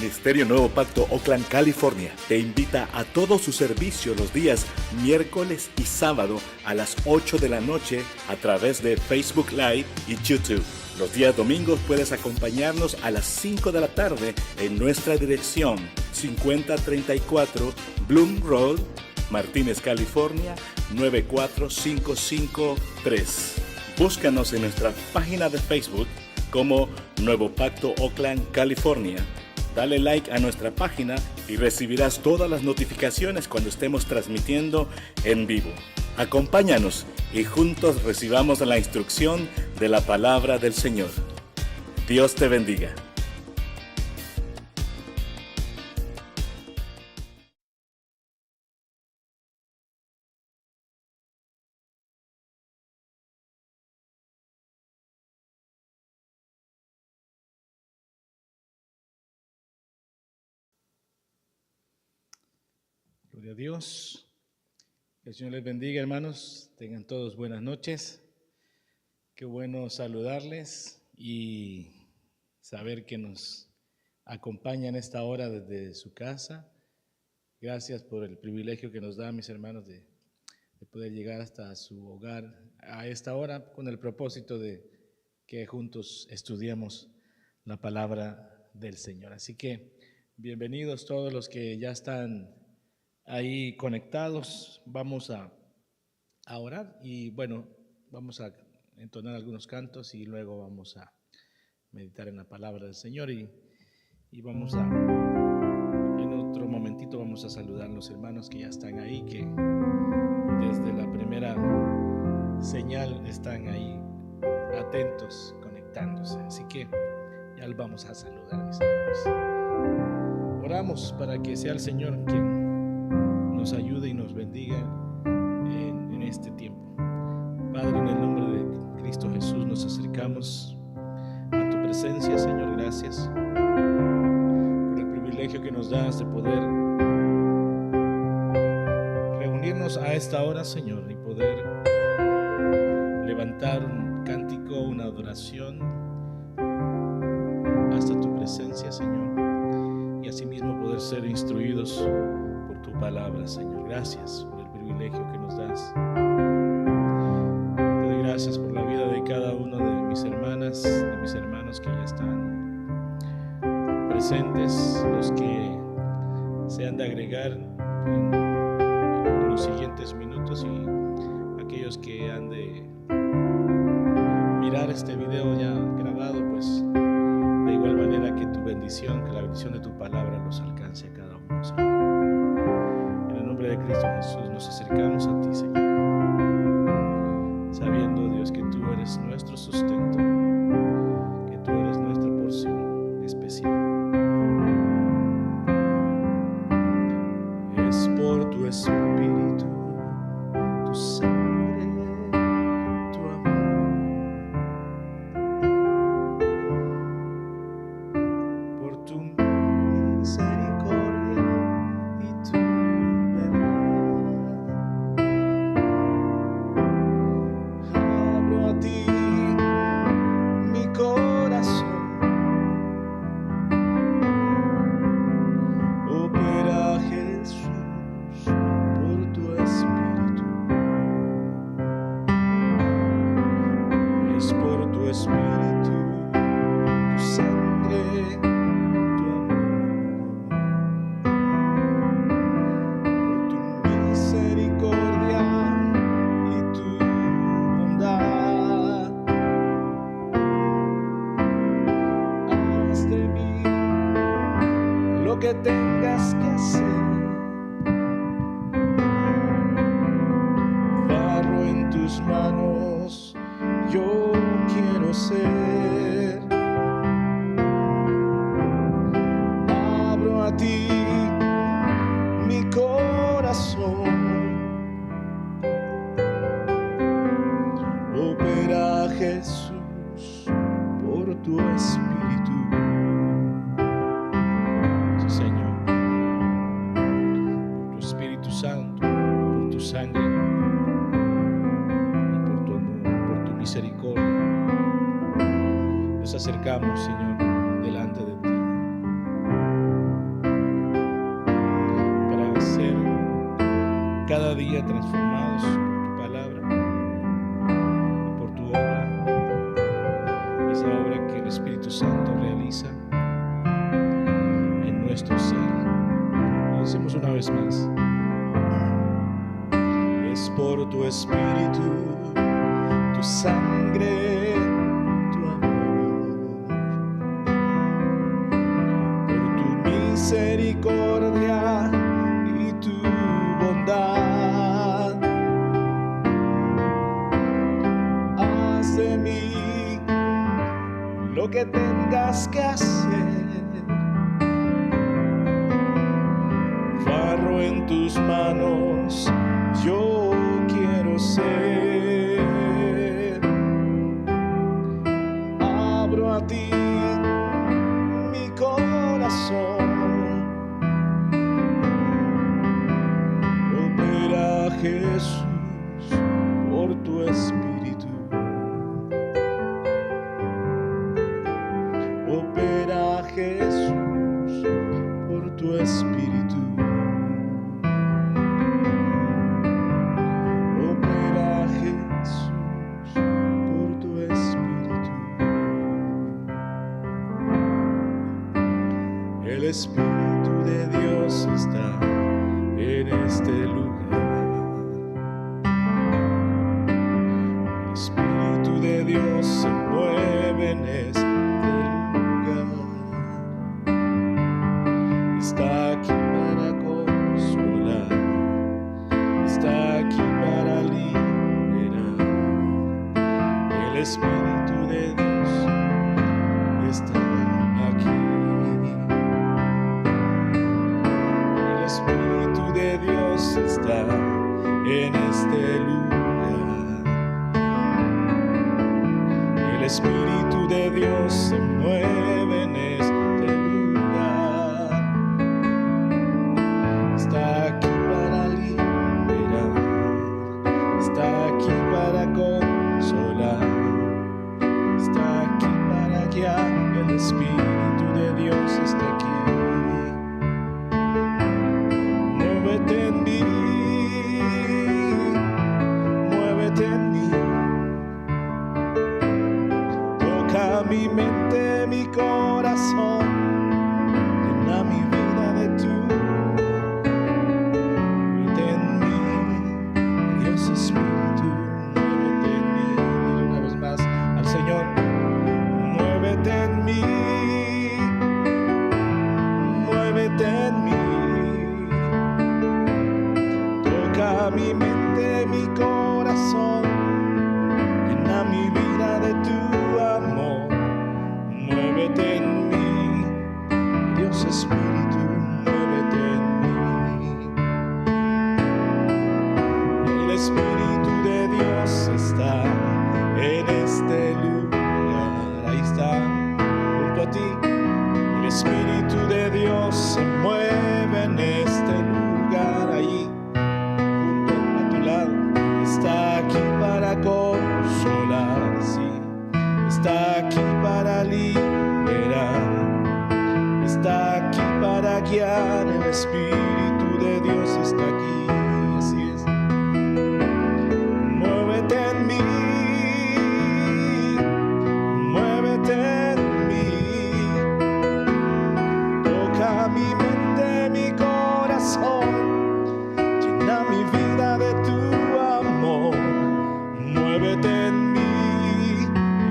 Ministerio Nuevo Pacto Oakland, California, te invita a todo su servicio los días miércoles y sábado a las 8 de la noche a través de Facebook Live y YouTube. Los días domingos puedes acompañarnos a las 5 de la tarde en nuestra dirección 5034 Bloom Road, Martínez, California 94553. Búscanos en nuestra página de Facebook como Nuevo Pacto Oakland, California. Dale like a nuestra página y recibirás todas las notificaciones cuando estemos transmitiendo en vivo. Acompáñanos y juntos recibamos la instrucción de la palabra del Señor. Dios te bendiga. Gloria a Dios. Que el Señor les bendiga, hermanos. Tengan todos buenas noches. Qué bueno saludarles y saber que nos acompañan esta hora desde su casa. Gracias por el privilegio que nos da, mis hermanos, de poder llegar hasta su hogar a esta hora con el propósito de que juntos estudiemos la palabra del Señor. Así que bienvenidos todos los que ya están ahí conectados. Vamos a orar y bueno, vamos a entonar algunos cantos y luego vamos a meditar en la palabra del Señor y vamos a, en otro momentito vamos a saludar a los hermanos que ya están ahí, que desde la primera señal están ahí atentos, conectándose. Así que ya los vamos a saludar, mis hermanos. Oramos para que sea el Señor quien nos ayude y nos bendiga en este tiempo. Padre, en el nombre de Cristo Jesús nos acercamos a tu presencia, Señor. Gracias por el privilegio que nos das de poder reunirnos a esta hora, Señor, y poder levantar un cántico, una adoración hasta tu presencia, Señor, y asimismo poder ser instruidos por tu palabra, Señor. Gracias por el privilegio que nos das. Te doy gracias por la vida de cada uno de mis hermanas, de mis hermanos que ya están presentes, los que se han de agregar en los siguientes minutos y aquellos que han de mirar este video ya grabado, pues de igual manera que tu bendición, que la bendición de tu palabra los alcance a cada uno, Señor. En el nombre de Cristo Jesús nos acercamos a ti, Señor, sabiendo, Dios, que tú eres nuestro sustento, que tú eres nuestra porción especial. Es por tu espíritu, tu sangre, tu amor, por tu misericordia y tu abro a ti mi corazón, opera Jesús por tu espíritu, es por tu espíritu, tu sangre, tu amor, por tu misericordia y tu bondad. Haz de mí lo que tengas que hacer, barro en tus manos yo quiero ser. Abro a ti mi corazón, opera Jesús por tu espíritu. Sí, Señor, por tu Espíritu Santo, por tu sangre y por tu amor, por tu misericordia. Nos acercamos, Señor, delante de ti. cada día transformados por tu palabra y por tu obra, esa obra que el Espíritu Santo realiza en nuestro ser. Lo decimos una vez más. Es por tu Espíritu, tu sangre, tu amor, por tu misericordia y tu bondad. Haz de mí lo que tengas que hacer, barro en tus manos yo quiero ser. Abro a ti mi corazón, opera Jesús por tu Espíritu, opera Jesús por tu Espíritu. El Espíritu de Dios está en este lugar. El Espíritu de Dios se mueve en este lugar. Está aquí para consolar, está aquí para liberar. El Espíritu de Dios está aquí. El Espíritu de Dios está en este lugar. El Espíritu de Dios se mueve en este lugar. Está aquí para liberar, está aquí para consolar, está aquí para guiar. El Espíritu de Dios está aquí. Muévete en mí, muévete en mí. Toca mi mente, mi corazón, llena mi vida de tú. Muévete en mí, Dios Espíritu, muévete en mí. Dile una vez más al Señor, muévete en mí, muévete en mí. Toca mi mente, mi corazón, llena mi vida de tu amor. Muévete en mí, Dios Espíritu, muévete en mí. El Espíritu de Dios está en este lugar. Ahí está, junto a ti. El Espíritu de Dios se mueve en este lugar. Ahí, junto a tu lado. Está aquí para consolar, sí. Está aquí para liberar. Está aquí para guiar. El Espíritu de Dios está aquí. Así es. Muévete en mí, muévete en mí. Toca mi mente, mi corazón, llena mi vida de tu amor. Muévete en mí,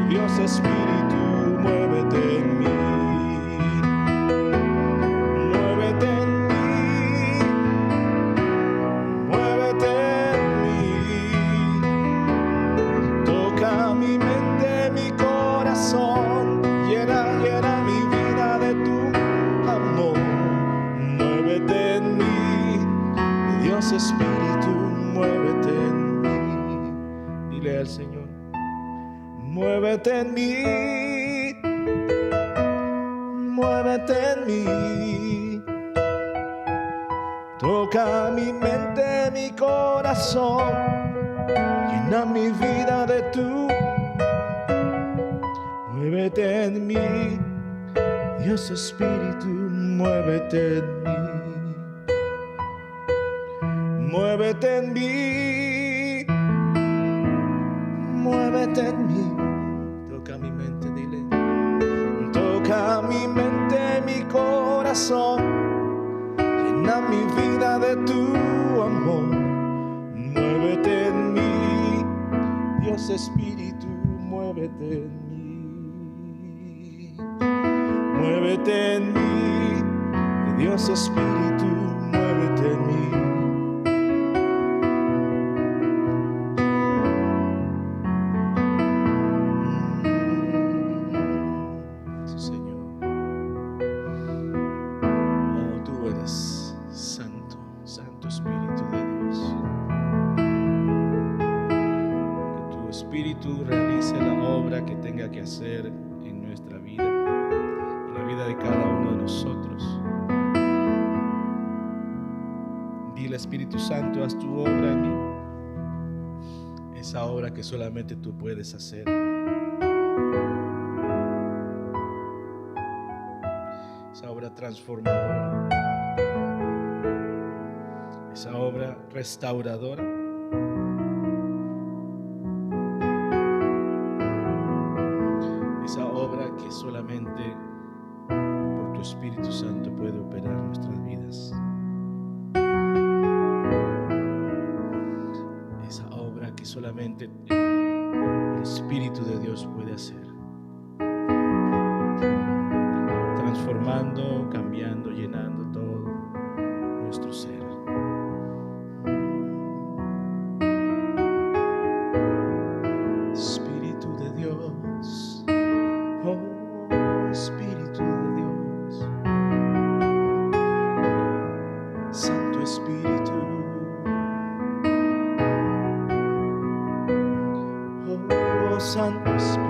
Dios Espíritu, muévete en mí. Muévete en mí, muévete en mí. Toca mi mente, mi corazón, llena mi vida de tu amor. Muévete en mí, Dios Espíritu, muévete en mí. Dile al Señor, muévete en mí, muévete en mí. Toca mi mente, mi corazón, llena mi vida de tu. Muévete en mí, Dios Espíritu, muévete en mí. muévete en mí, muévete en mí. Toca mi mente, dile. Toca mi mente, mi corazón, llena mi vida de tu amor. Muévete en mí, Dios Espíritu, muévete en mí. Muévete en mí, Dios Espíritu, muévete en mí. Sí, Señor. Oh, tú eres santo, Santo Espíritu de Dios. Que tu Espíritu realice la obra que tenga que hacer en nuestra vida, en la vida de cada uno de nosotros. Dile, Espíritu Santo, haz tu obra en mí, esa obra que solamente tú puedes hacer. Esa obra transformadora, esa obra restauradora, esa obra que solamente por tu Espíritu Santo puede operar en nuestras vidas. Esa obra que solamente el Espíritu de Dios puede hacer, transformando, cambiando, llenando todo nuestro ser. Espíritu de Dios, oh Espíritu de Dios, Santo Espíritu, oh Santo Espíritu.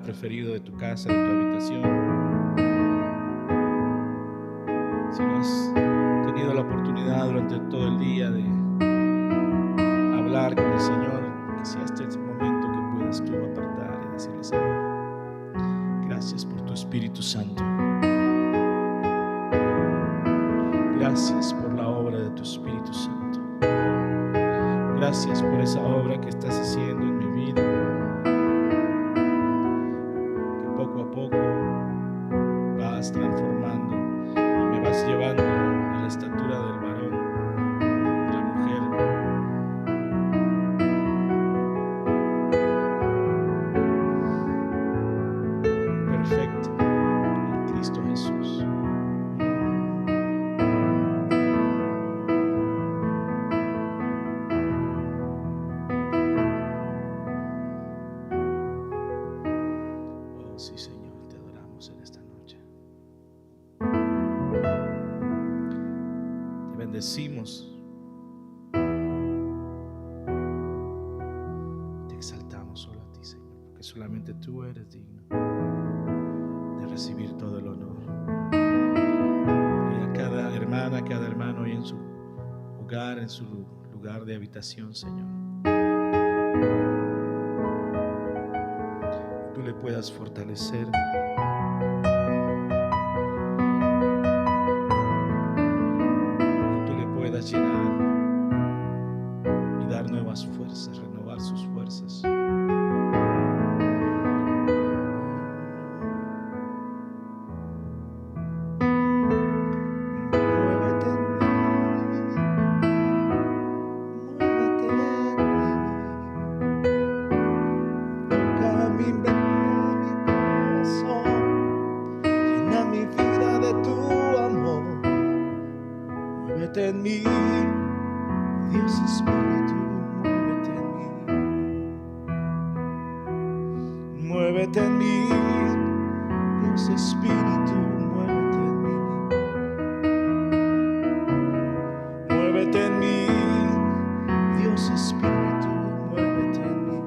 Preferido de tu casa, de tu habitación. Si no has tenido la oportunidad durante todo el día de hablar con el Señor, que sea este el momento que puedas tú apartar y decirle: Señor, gracias por tu Espíritu Santo. Gracias por la obra de tu Espíritu Santo. Gracias por esa obra que estás haciendo en mi vida. Transformando y me vas llevando a la estatura del varón, de la mujer. Perfecto en Cristo Jesús. Oh, sí, Señor, te adoramos en esta noche. Bendecimos, te exaltamos solo a ti, Señor, porque solamente tú eres digno de recibir todo el honor. Y a cada hermana, a cada hermano hoy en su hogar, en su lugar de habitación, Señor, tú le puedas fortalecer, llenar y dar nuevas fuerzas, renovar sus fuerzas. Muévete en mí, muévete en mí. Toca mi mente, mi corazón, llena mi vida de tu amor. Muévete en mí, Dios Espíritu, muévete en mí. Muévete en mí, Dios Espíritu, muévete en mí. Muévete en mí, Dios Espíritu, muévete en mí.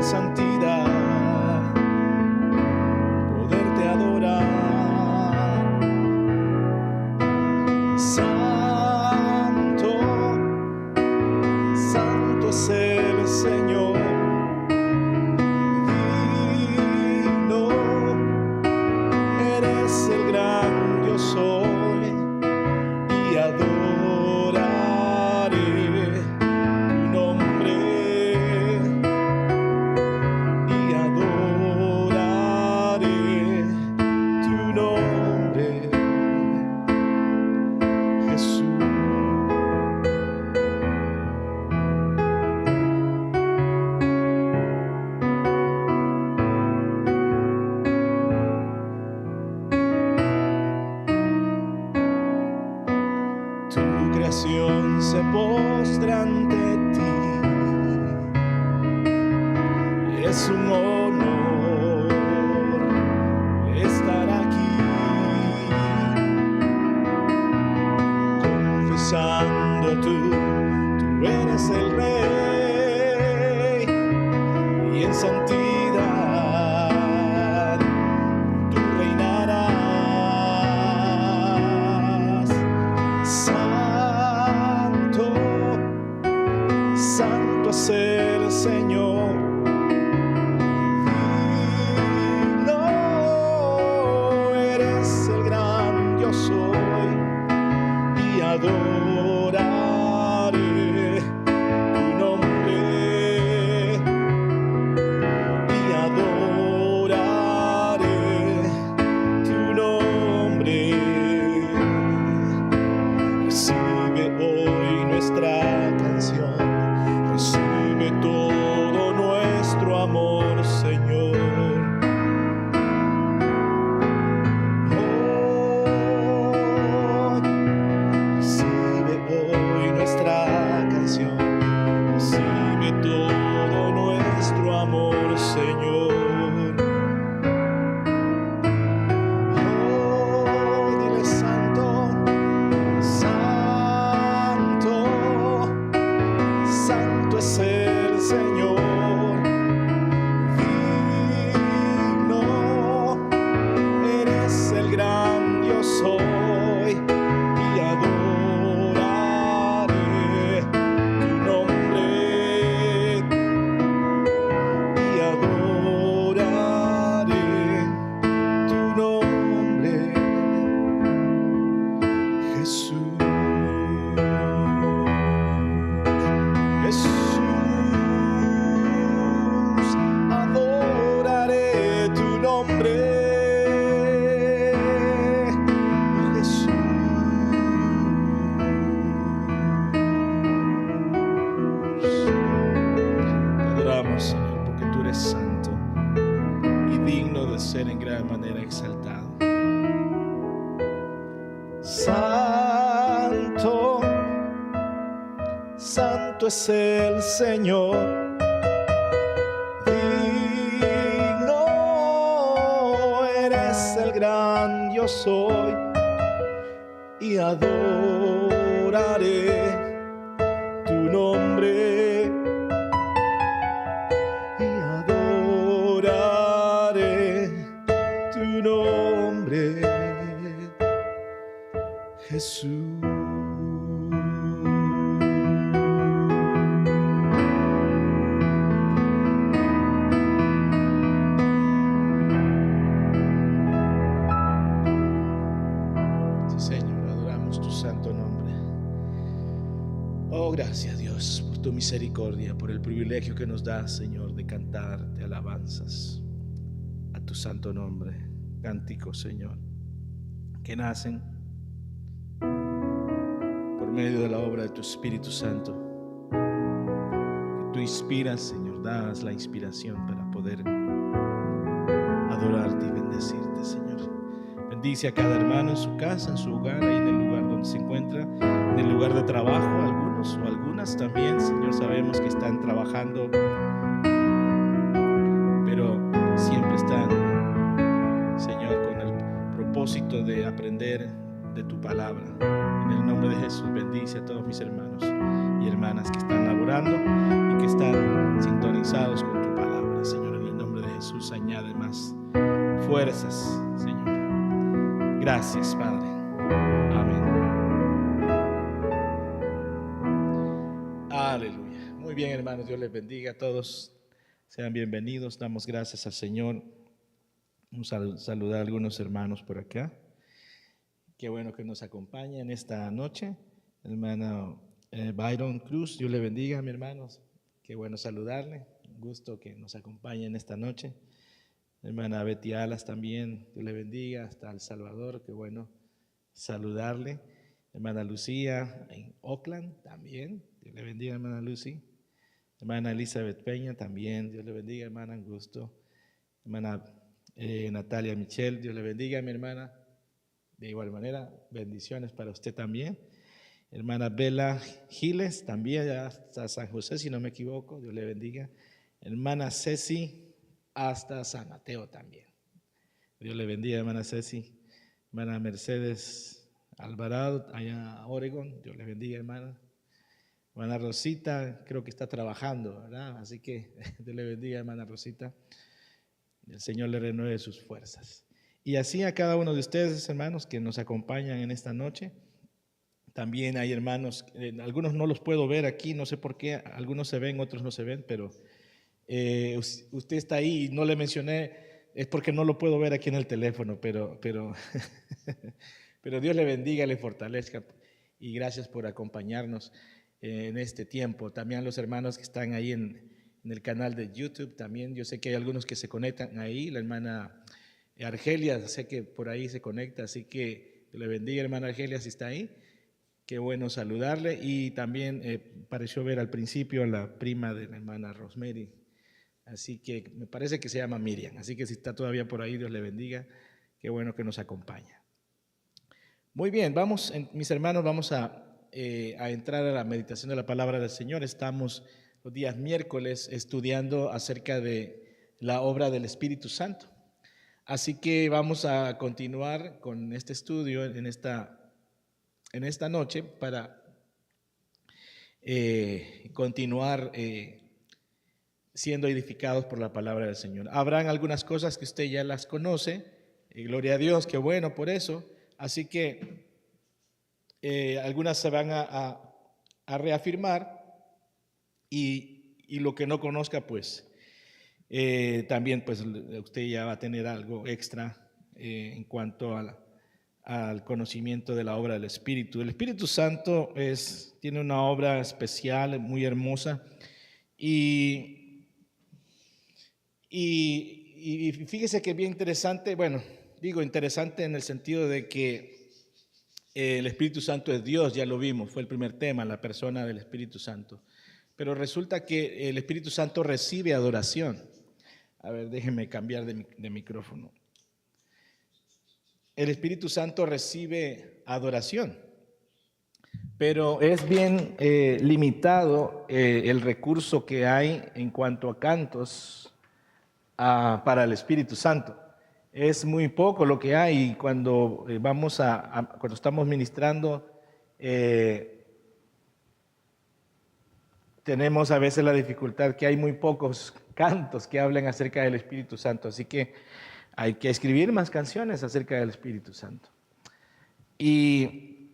santidad, poderte adorar. Santo, santo es el Señor, digno eres el gran yo soy, y adoraré tu nombre, y adoraré tu nombre, Jesús. Tu creación se postra ante ti, es un honor estar aquí, confesando tú eres el Rey, y en santidad tú reinarás. Santo, santo es el Señor, digno eres el gran yo soy, y adoraré tu nombre, y adoraré tu nombre. Recibe hoy nuestra canción, recibe todo nuestro amor, Señor. Recibe hoy nuestra canción, recibe todo nuestro amor, Señor. Dile santo, santo, santo es el Señor, digno eres el gran yo soy, y adoraré tu nombre, y adoraré tu nombre, Jesús. Jesús, adoraré tu nombre, Jesús. Te adoramos, Señor, porque tú eres santo y digno de ser en gran manera exaltado. Santo, santo es el Señor, digno eres el gran yo soy, y adoraré tu nombre, y adoraré tu nombre, Jesús. Sí, Señor, adoramos tu santo nombre. Oh, gracias, Dios, por tu misericordia, por el privilegio que nos das, Señor, de cantarte alabanzas a tu santo nombre. Cánticos, Señor, que nacen por medio de la obra de tu Espíritu Santo, que tú inspiras, Señor, das la inspiración para poder adorarte y bendecirte, Señor. Bendice a cada hermano en su casa, en su hogar, ahí en el lugar donde se encuentra, en el lugar de trabajo, algunos o algunas también, Señor, sabemos que están trabajando, pero siempre están, Señor, con el propósito de aprender de tu palabra. En el nombre de Jesús, bendice a todos mis hermanos y hermanas que están laborando y que están sintonizados con tu palabra, Jesús añade más fuerzas, Señor. Gracias, Padre. Amén. Aleluya. Muy bien, hermanos, Dios les bendiga a todos. Sean bienvenidos. Damos gracias al Señor. Vamos a saludar a algunos hermanos por acá. Qué bueno que nos acompaña en esta noche. Hermano Byron Cruz, Dios le bendiga, mi hermanos. Qué bueno saludarle. Un gusto que nos acompañe en esta noche. Hermana Betty Alas también, Dios le bendiga, hasta El Salvador, qué bueno saludarle. Hermana Lucía en Oakland también, Dios le bendiga, hermana Lucy. Hermana Elizabeth Peña también, Dios le bendiga, hermana, un gusto. Hermana Natalia Michelle, Dios le bendiga, mi hermana. De igual manera, bendiciones para usted también. Hermana Bela Giles también, hasta San José, si no me equivoco, Dios le bendiga. Hermana Ceci, hasta San Mateo también. Dios le bendiga, hermana Ceci. Hermana Mercedes Alvarado, allá a Oregon. Dios le bendiga, hermana. Hermana Rosita, creo que está trabajando, ¿verdad? Así que Dios le bendiga, hermana Rosita. El Señor le renueve sus fuerzas. Y así a cada uno de ustedes, hermanos, que nos acompañan en esta noche. También hay hermanos, algunos no los puedo ver aquí, no sé por qué, algunos se ven, otros no se ven, pero usted está ahí y no le mencioné, es porque no lo puedo ver aquí en el teléfono, pero Dios le bendiga, le fortalezca y gracias por acompañarnos en este tiempo. También a los hermanos que están ahí en el canal de YouTube, también yo sé que hay algunos que se conectan ahí, la hermana Argelia, sé que por ahí se conecta, así que Dios le bendiga, hermana Argelia, si está ahí. Qué bueno saludarle y también pareció ver al principio a la prima de la hermana Rosemary. Así que me parece que se llama Miriam. Así que si está todavía por ahí, Dios le bendiga. Qué bueno que nos acompaña. Muy bien, vamos, mis hermanos, vamos a entrar a la meditación de la palabra del Señor. Estamos los días miércoles estudiando acerca de la obra del Espíritu Santo. Así que vamos a continuar con este estudio en esta noche para continuar siendo edificados por la palabra del Señor. Habrán algunas cosas que usted ya las conoce, y gloria a Dios, qué bueno por eso. Así que algunas se van a reafirmar y lo que no conozca, pues también pues usted ya va a tener algo extra en cuanto al conocimiento de la obra del Espíritu. El Espíritu Santo tiene una obra especial, muy hermosa y fíjese que es bien interesante, bueno, digo interesante en el sentido de que el Espíritu Santo es Dios, ya lo vimos, fue el primer tema, la persona del Espíritu Santo. Pero resulta que el Espíritu Santo recibe adoración. A ver, déjenme cambiar de micrófono. El Espíritu Santo recibe adoración, pero es bien limitado el recurso que hay en cuanto a cantos para el Espíritu Santo. Es muy poco lo que hay cuando cuando estamos ministrando. Tenemos a veces la dificultad que hay muy pocos cantos que hablen acerca del Espíritu Santo, así que hay que escribir más canciones acerca del Espíritu Santo. Y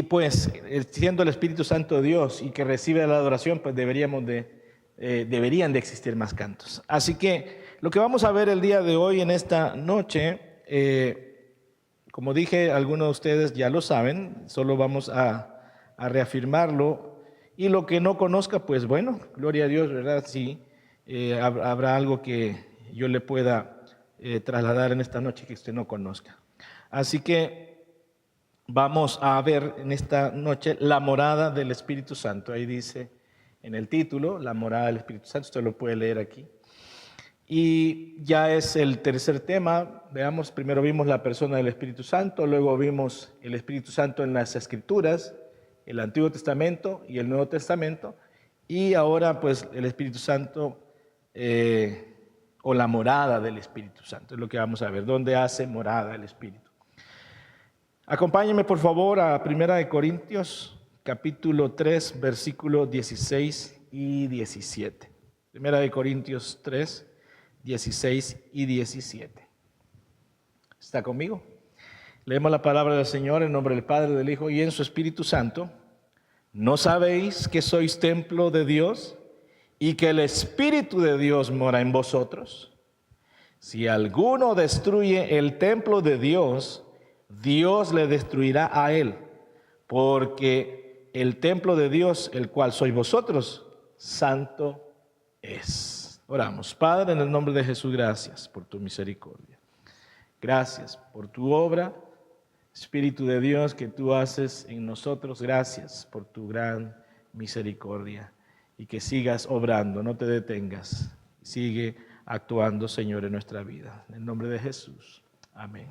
pues, siendo el Espíritu Santo Dios y que recibe la adoración, pues deberían de existir más cantos. Así que lo que vamos a ver el día de hoy en esta noche, como dije, algunos de ustedes ya lo saben, solo vamos a reafirmarlo. Y lo que no conozca, pues bueno, gloria a Dios, ¿verdad? Sí, habrá algo que yo le pueda trasladar en esta noche que usted no conozca. Así que vamos a ver en esta noche la morada del Espíritu Santo. Ahí dice en el título, la morada del Espíritu Santo, usted lo puede leer aquí. Y ya es el tercer tema. Veamos, primero vimos la persona del Espíritu Santo, luego vimos el Espíritu Santo en las Escrituras, el Antiguo Testamento y el Nuevo Testamento, y ahora pues el Espíritu Santo o la morada del Espíritu Santo, es lo que vamos a ver, dónde hace morada el Espíritu. Acompáñenme por favor a 1 Corintios, capítulo 3, versículos 16 y 17. 1 Corintios 3, 16 y 17. ¿Está conmigo? Leemos la palabra del Señor en nombre del Padre, del Hijo y en su Espíritu Santo. ¿No sabéis que sois templo de Dios y que el Espíritu de Dios mora en vosotros? Si alguno destruye el templo de Dios, Dios le destruirá a él, porque el templo de Dios, el cual sois vosotros, santo es. Oramos. Padre, en el nombre de Jesús, gracias por tu misericordia. Gracias por tu obra, Espíritu de Dios, que tú haces en nosotros. Gracias por tu gran misericordia y que sigas obrando, no te detengas. Sigue actuando, Señor, en nuestra vida. En el nombre de Jesús. Amén.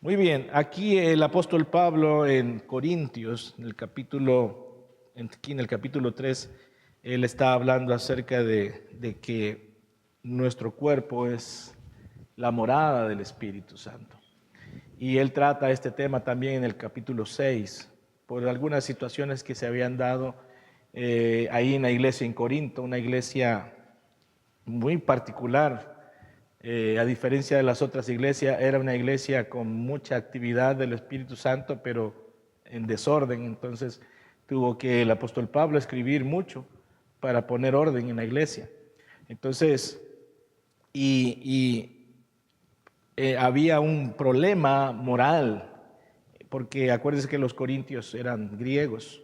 Muy bien, aquí el apóstol Pablo en Corintios, en el capítulo 3, él está hablando acerca de que nuestro cuerpo es la morada del Espíritu Santo. Y él trata este tema también en el capítulo 6, por algunas situaciones que se habían dado ahí en la iglesia en Corinto, una iglesia muy particular. A diferencia de las otras iglesias, era una iglesia con mucha actividad del Espíritu Santo, pero en desorden. Entonces tuvo que el apóstol Pablo escribir mucho para poner orden en la iglesia. Entonces, había un problema moral, porque acuérdense que los corintios eran griegos.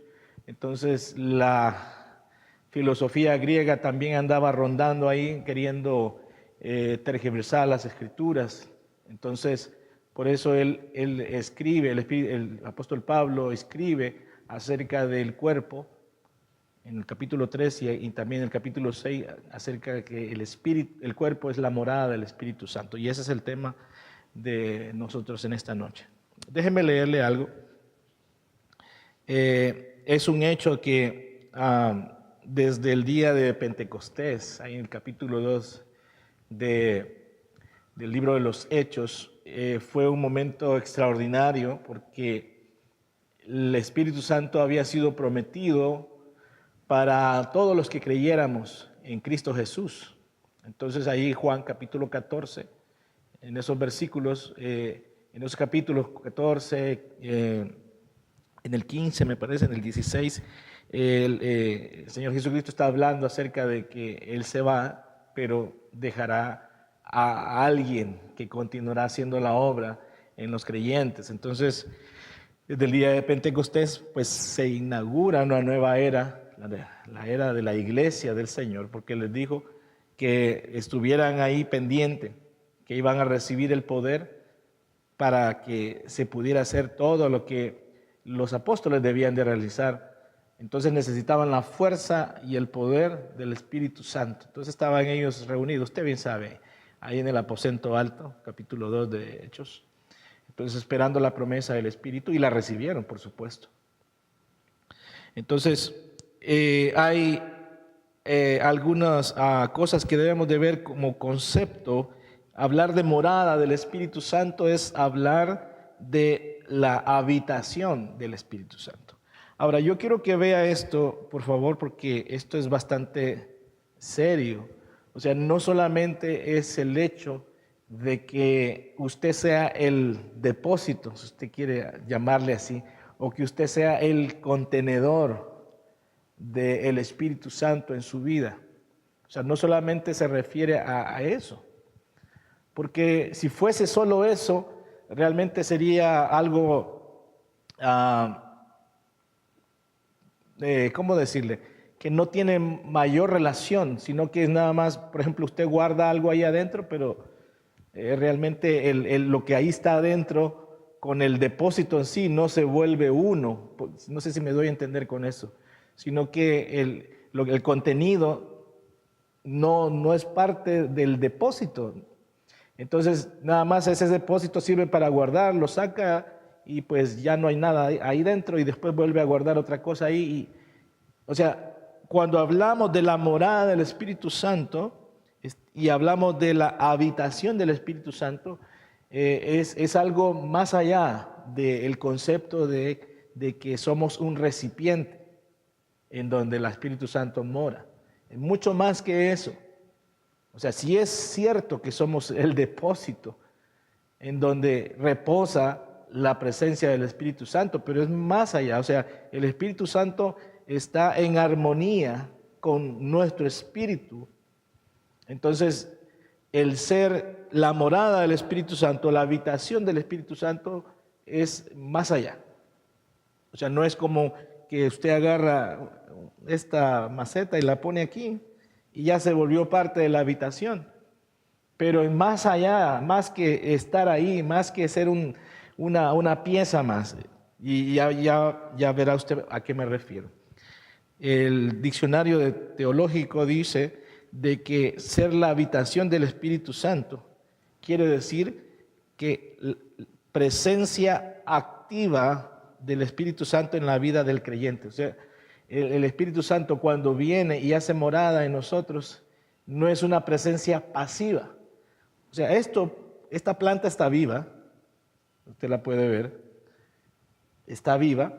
Entonces la filosofía griega también andaba rondando ahí, queriendo tergiversar las escrituras. Entonces, por eso él escribe, el apóstol Pablo escribe acerca del cuerpo, en el capítulo 3 y también en el capítulo 6, acerca de que el cuerpo es la morada del Espíritu Santo. Y ese es el tema de nosotros en esta noche. Déjenme leerle algo. Es un hecho que desde el día de Pentecostés, ahí en el capítulo 2 del libro de los Hechos, fue un momento extraordinario porque el Espíritu Santo había sido prometido para todos los que creyéramos en Cristo Jesús. Entonces ahí Juan capítulo 14, en esos versículos, en esos capítulos 14, en el 15 me parece, en el 16, el Señor Jesucristo está hablando acerca de que Él se va, pero dejará a alguien que continuará haciendo la obra en los creyentes. Entonces, desde el día de Pentecostés, pues se inaugura una nueva era, la era de la iglesia del Señor, porque les dijo que estuvieran ahí pendientes, que iban a recibir el poder para que se pudiera hacer todo lo que los apóstoles debían de realizar. Entonces necesitaban la fuerza y el poder del Espíritu Santo. Entonces estaban ellos reunidos, usted bien sabe, ahí en el aposento alto, capítulo 2 de Hechos. Entonces esperando la promesa del Espíritu, y la recibieron, por supuesto. Entonces hay algunas cosas que debemos de ver como concepto. Hablar de morada del Espíritu Santo es hablar de la habitación del Espíritu Santo. Ahora, yo quiero que vea esto, por favor, porque esto es bastante serio. O sea, no solamente es el hecho de que usted sea el depósito, si usted quiere llamarle así, o que usted sea el contenedor del Espíritu Santo en su vida. O sea, no solamente se refiere a eso, porque si fuese solo eso, realmente sería algo, ¿cómo decirle? Que no tiene mayor relación, sino que es nada más, por ejemplo, usted guarda algo ahí adentro, pero realmente lo que ahí está adentro con el depósito en sí no se vuelve uno. No sé si me doy a entender con eso, sino que el contenido no es parte del depósito. Entonces nada más ese depósito sirve para guardar, lo saca y pues ya no hay nada ahí dentro, y después vuelve a guardar otra cosa ahí. O sea, cuando hablamos de la morada del Espíritu Santo y hablamos de la habitación del Espíritu Santo, es algo más allá del concepto de que somos un recipiente en donde el Espíritu Santo mora. Es mucho más que eso. O sea, sí es cierto que somos el depósito en donde reposa la presencia del Espíritu Santo, pero es más allá. O sea, el Espíritu Santo está en armonía con nuestro espíritu. Entonces, el ser la morada del Espíritu Santo, la habitación del Espíritu Santo es más allá. O sea, no es como que usted agarra esta maceta y la pone aquí y ya se volvió parte de la habitación. Pero más allá, más que estar ahí, más que ser una pieza más, y ya verá usted a qué me refiero. El diccionario teológico dice de que ser la habitación del Espíritu Santo quiere decir que presencia activa del Espíritu Santo en la vida del creyente. O sea, el Espíritu Santo cuando viene y hace morada en nosotros no es una presencia pasiva. O sea, esta planta está viva, usted la puede ver, está viva,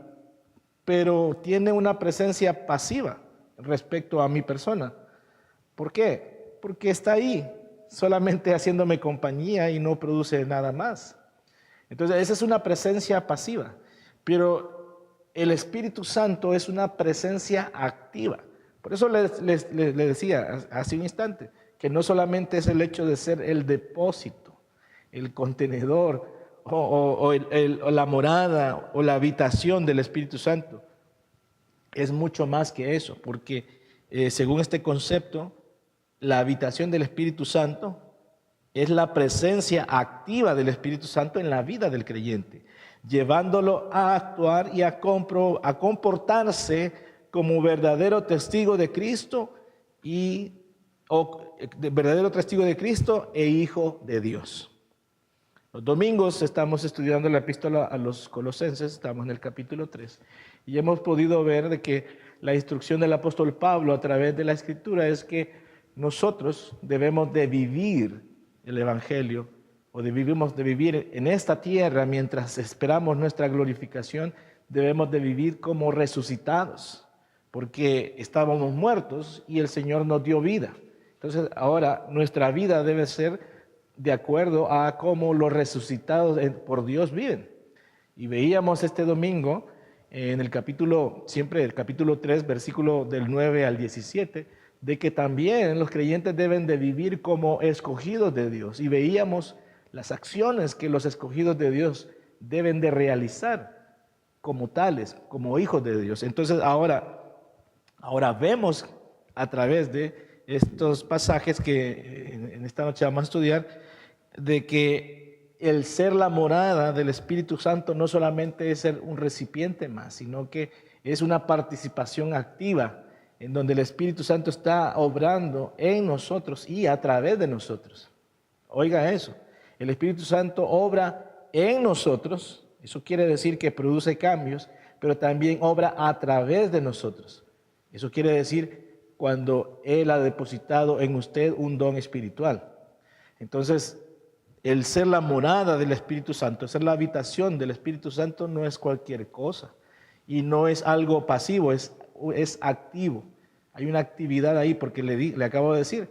pero tiene una presencia pasiva respecto a mi persona. ¿Por qué? Porque está ahí, solamente haciéndome compañía y no produce nada más. Entonces, esa es una presencia pasiva, pero el Espíritu Santo es una presencia activa. Por eso les decía hace un instante, que no solamente es el hecho de ser el depósito, el contenedor o la morada o la habitación del Espíritu Santo. Es mucho más que eso, porque según este concepto, la habitación del Espíritu Santo es la presencia activa del Espíritu Santo en la vida del creyente, llevándolo a actuar y a comportarse como verdadero testigo de Cristo verdadero testigo de Cristo e hijo de Dios. Los domingos estamos estudiando la epístola a los Colosenses, estamos en el capítulo 3, y hemos podido ver de que la instrucción del apóstol Pablo a través de la Escritura es que nosotros debemos de vivir el Evangelio, o debemos de vivir en esta tierra mientras esperamos nuestra glorificación, debemos de vivir como resucitados, porque estábamos muertos y el Señor nos dio vida. Entonces ahora nuestra vida debe ser de acuerdo a cómo los resucitados por Dios viven. Y veíamos este domingo en el capítulo 3, versículo del 9 al 17, de que también los creyentes deben de vivir como escogidos de Dios. Y veíamos las acciones que los escogidos de Dios deben de realizar como tales, como hijos de Dios. Entonces ahora vemos a través de estos pasajes que en esta noche vamos a estudiar, de que el ser la morada del Espíritu Santo no solamente es ser un recipiente más, sino que es una participación activa en donde el Espíritu Santo está obrando en nosotros y a través de nosotros. Oiga eso, el Espíritu Santo obra en nosotros, eso quiere decir que produce cambios, pero también obra a través de nosotros. Eso quiere decir cuando Él ha depositado en usted un don espiritual. Entonces, el ser la morada del Espíritu Santo, ser la habitación del Espíritu Santo no es cualquier cosa y no es algo pasivo, es activo. Hay una actividad ahí porque le acabo de decir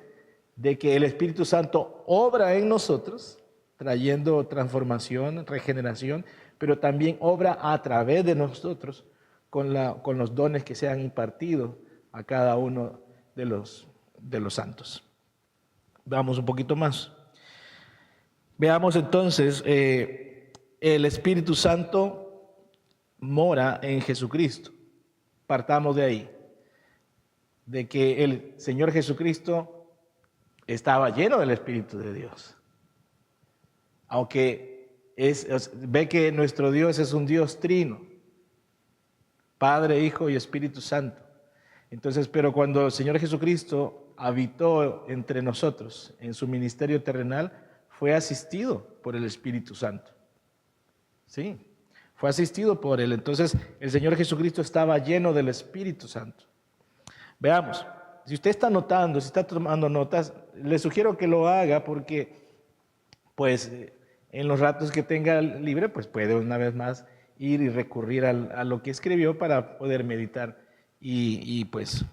de que el Espíritu Santo obra en nosotros, trayendo transformación, regeneración, pero también obra a través de nosotros con los dones que se han impartido a cada uno de los santos. Veamos un poquito más. Veamos entonces, el Espíritu Santo mora en Jesucristo. Partamos de ahí, de que el Señor Jesucristo estaba lleno del Espíritu de Dios. Aunque ve que nuestro Dios es un Dios trino, Padre, Hijo y Espíritu Santo. Entonces, pero cuando el Señor Jesucristo habitó entre nosotros en su ministerio terrenal, fue asistido por el Espíritu Santo. Sí, fue asistido por Él. Entonces, el Señor Jesucristo estaba lleno del Espíritu Santo. Veamos, si usted está anotando, si está tomando notas, le sugiero que lo haga porque, pues, en los ratos que tenga libre, pues puede una vez más ir y recurrir a lo que escribió para poder meditar y pues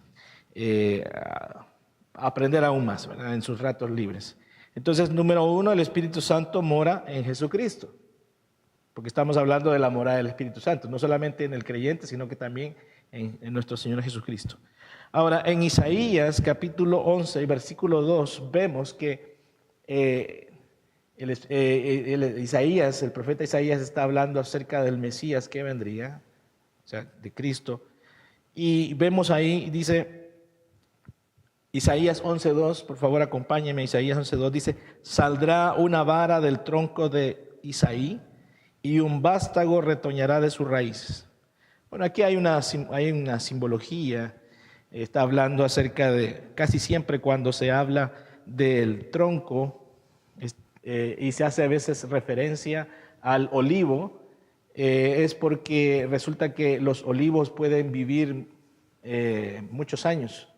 aprender aún más, ¿verdad?, en sus ratos libres. Entonces, número uno, el Espíritu Santo mora en Jesucristo, porque estamos hablando de la morada del Espíritu Santo, no solamente en el creyente, sino que también en nuestro Señor Jesucristo. Ahora, en Isaías capítulo 11, versículo 2, vemos que Isaías, el profeta Isaías, está hablando acerca del Mesías que vendría, o sea, de Cristo. Y vemos ahí, dice Isaías 11.2, por favor acompáñenme, Isaías 11.2 dice: saldrá una vara del tronco de Isaí y un vástago retoñará de sus raíces. Bueno, aquí hay una simbología. Está hablando acerca de, casi siempre cuando se habla del tronco, y se hace a veces referencia al olivo, es porque resulta que los olivos pueden vivir muchos años,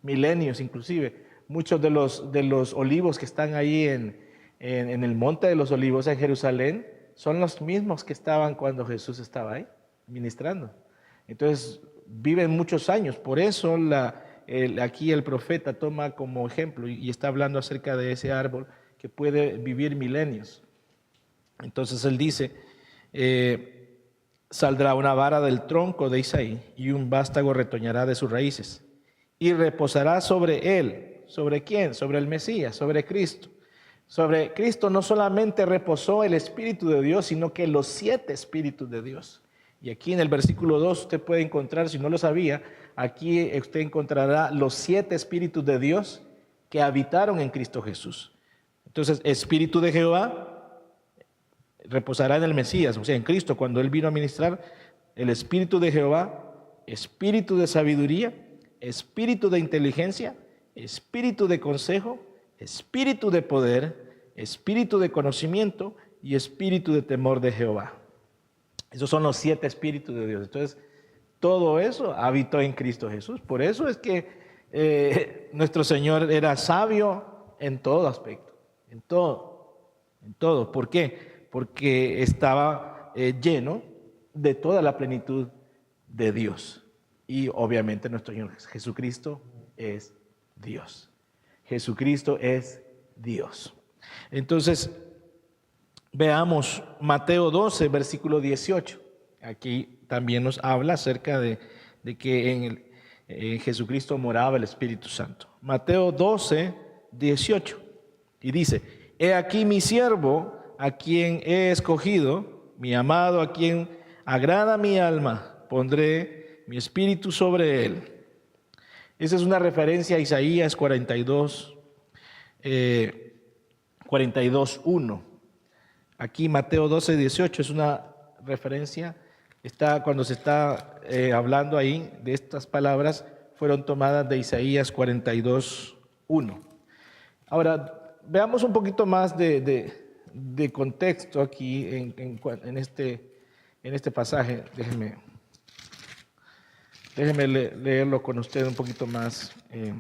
milenios inclusive. Muchos de los olivos que están ahí en el Monte de los Olivos en Jerusalén son los mismos que estaban cuando Jesús estaba ahí ministrando. Entonces viven muchos años. Por eso aquí el profeta toma como ejemplo y está hablando acerca de ese árbol que puede vivir milenios. Entonces él dice: saldrá una vara del tronco de Isaí y un vástago retoñará de sus raíces y reposará sobre él. ¿Sobre quién? Sobre el Mesías, sobre Cristo. Sobre Cristo no solamente reposó el Espíritu de Dios, sino que los 7 Espíritus de Dios. Y aquí en el versículo 2 usted puede encontrar, si no lo sabía, aquí usted encontrará los 7 Espíritus de Dios que habitaron en Cristo Jesús. Entonces, Espíritu de Jehová reposará en el Mesías, o sea, en Cristo, cuando Él vino a ministrar. El Espíritu de Jehová, Espíritu de sabiduría, Espíritu de inteligencia, Espíritu de consejo, Espíritu de poder, Espíritu de conocimiento y Espíritu de temor de Jehová. Esos son los 7 Espíritus de Dios. Entonces, todo eso habitó en Cristo Jesús. Por eso es que nuestro Señor era sabio en todo aspecto, en todo. ¿Por qué? Porque estaba lleno de toda la plenitud de Dios. Y obviamente nuestro Señor Jesucristo es Dios. Jesucristo es Dios. Entonces, veamos Mateo 12, versículo 18. Aquí también nos habla acerca de que en Jesucristo moraba el Espíritu Santo. Mateo 12, 18. Y dice: he aquí mi siervo, a quien he escogido, mi amado, a quien agrada mi alma, pondré mi espíritu sobre él. Esa es una referencia a Isaías 42:1. Aquí Mateo 12, 18 es una referencia. Cuando se está hablando ahí de estas palabras, fueron tomadas de Isaías 42:1. Ahora, veamos un poquito más de contexto aquí en este pasaje. Déjeme leerlo con usted un poquito más.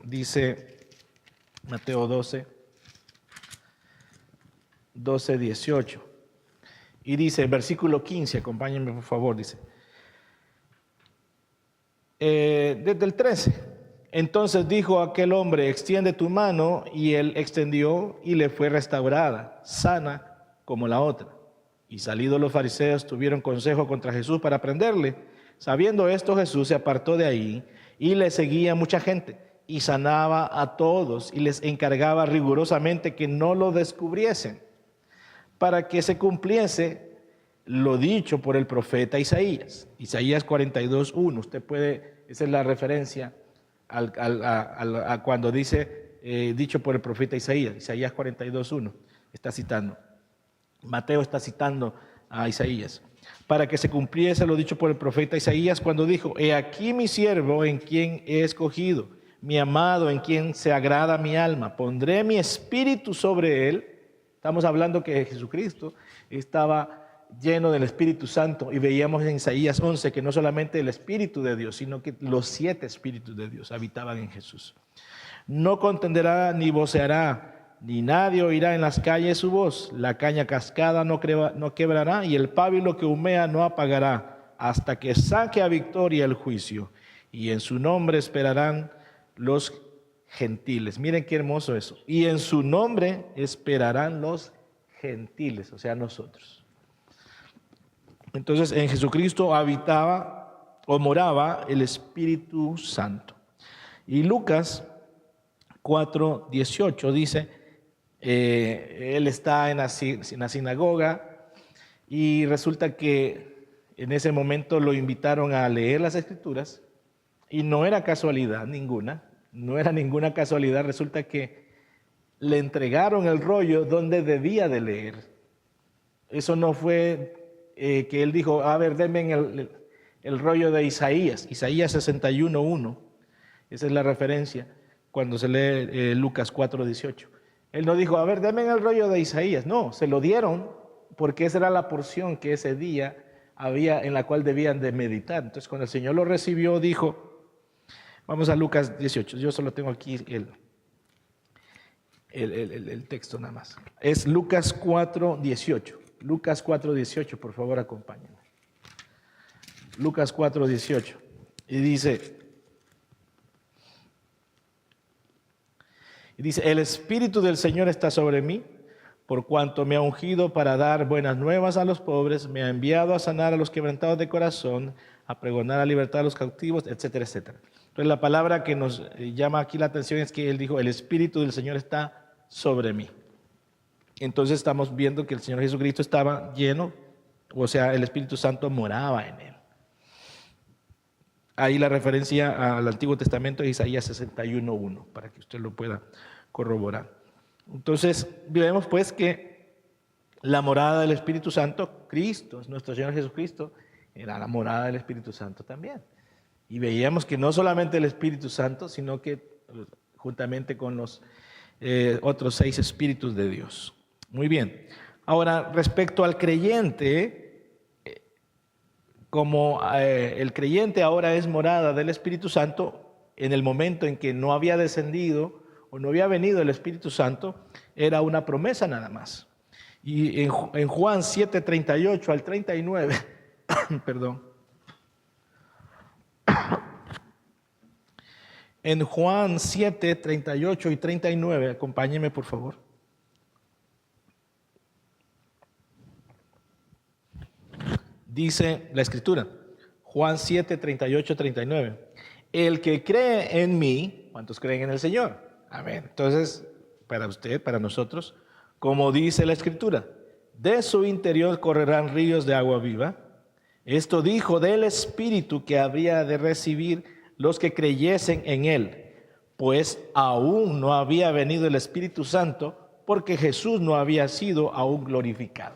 Dice Mateo 12, 18. Y dice, versículo 15, acompáñenme por favor, dice, desde el 13. Entonces dijo aquel hombre: extiende tu mano, y él extendió y le fue restaurada, sana como la otra. Y salidos los fariseos tuvieron consejo contra Jesús para prenderle. Sabiendo esto, Jesús se apartó de ahí y le seguía mucha gente y sanaba a todos y les encargaba rigurosamente que no lo descubriesen, para que se cumpliese lo dicho por el profeta Isaías. Isaías 42:1. Usted puede, esa es la referencia a cuando dice dicho por el profeta Isaías. Isaías 42:1 está citando. Mateo está citando a Isaías. Para que se cumpliese lo dicho por el profeta Isaías cuando dijo: he aquí mi siervo, en quien he escogido, mi amado, en quien se agrada mi alma, pondré mi espíritu sobre él. Estamos hablando que Jesucristo estaba lleno del Espíritu Santo, y veíamos en Isaías 11 que no solamente el Espíritu de Dios, sino que los 7 Espíritus de Dios habitaban en Jesús. No contenderá ni voceará, ni nadie oirá en las calles su voz. La caña cascada no quebrará, y el pábilo que humea no apagará, hasta que saque a victoria el juicio. Y en su nombre esperarán los gentiles. Miren qué hermoso eso. Y en su nombre esperarán los gentiles, o sea, nosotros. Entonces, en Jesucristo habitaba o moraba el Espíritu Santo. Y Lucas 4:18 dice, él está en la sinagoga y resulta que en ese momento lo invitaron a leer las Escrituras y no era casualidad ninguna, no era ninguna casualidad, resulta que le entregaron el rollo donde debía de leer. Eso no fue que él dijo, a ver, denme el rollo de Isaías 61:1, esa es la referencia cuando se lee Lucas 4:18. Él no dijo, a ver, denme el rollo de Isaías, no, se lo dieron porque esa era la porción que ese día había en la cual debían de meditar. Entonces cuando el Señor lo recibió dijo, vamos a Lucas 18, yo solo tengo aquí el texto nada más. Es Lucas 4:18. Lucas 4:18, por favor, acompáñenme. Lucas 4:18. Y dice, el Espíritu del Señor está sobre mí, por cuanto me ha ungido para dar buenas nuevas a los pobres, me ha enviado a sanar a los quebrantados de corazón, a pregonar la libertad a los cautivos, etcétera, etcétera. Entonces la palabra que nos llama aquí la atención es que él dijo, el Espíritu del Señor está sobre mí. Entonces estamos viendo que el Señor Jesucristo estaba lleno, o sea, el Espíritu Santo moraba en él. Ahí la referencia al Antiguo Testamento es Isaías 61:1, para que usted lo pueda corroborar. Entonces, vemos pues que la morada del Espíritu Santo, Cristo, nuestro Señor Jesucristo, era la morada del Espíritu Santo también. Y veíamos que no solamente el Espíritu Santo, sino que juntamente con los otros 6 espíritus de Dios. Muy bien. Ahora, respecto al creyente, como el creyente ahora es morada del Espíritu Santo, en el momento en que no había descendido o no había venido el Espíritu Santo, era una promesa nada más. Y en Juan 7:38 al 39, perdón. En Juan 7:38 y 39, acompáñenme por favor. Dice la Escritura, Juan 7:38, 39. El que cree en mí, ¿cuántos creen en el Señor? Amén. Entonces, para usted, para nosotros, como dice la Escritura, de su interior correrán ríos de agua viva. Esto dijo del Espíritu que habría de recibir los que creyesen en él, pues aún no había venido el Espíritu Santo, porque Jesús no había sido aún glorificado.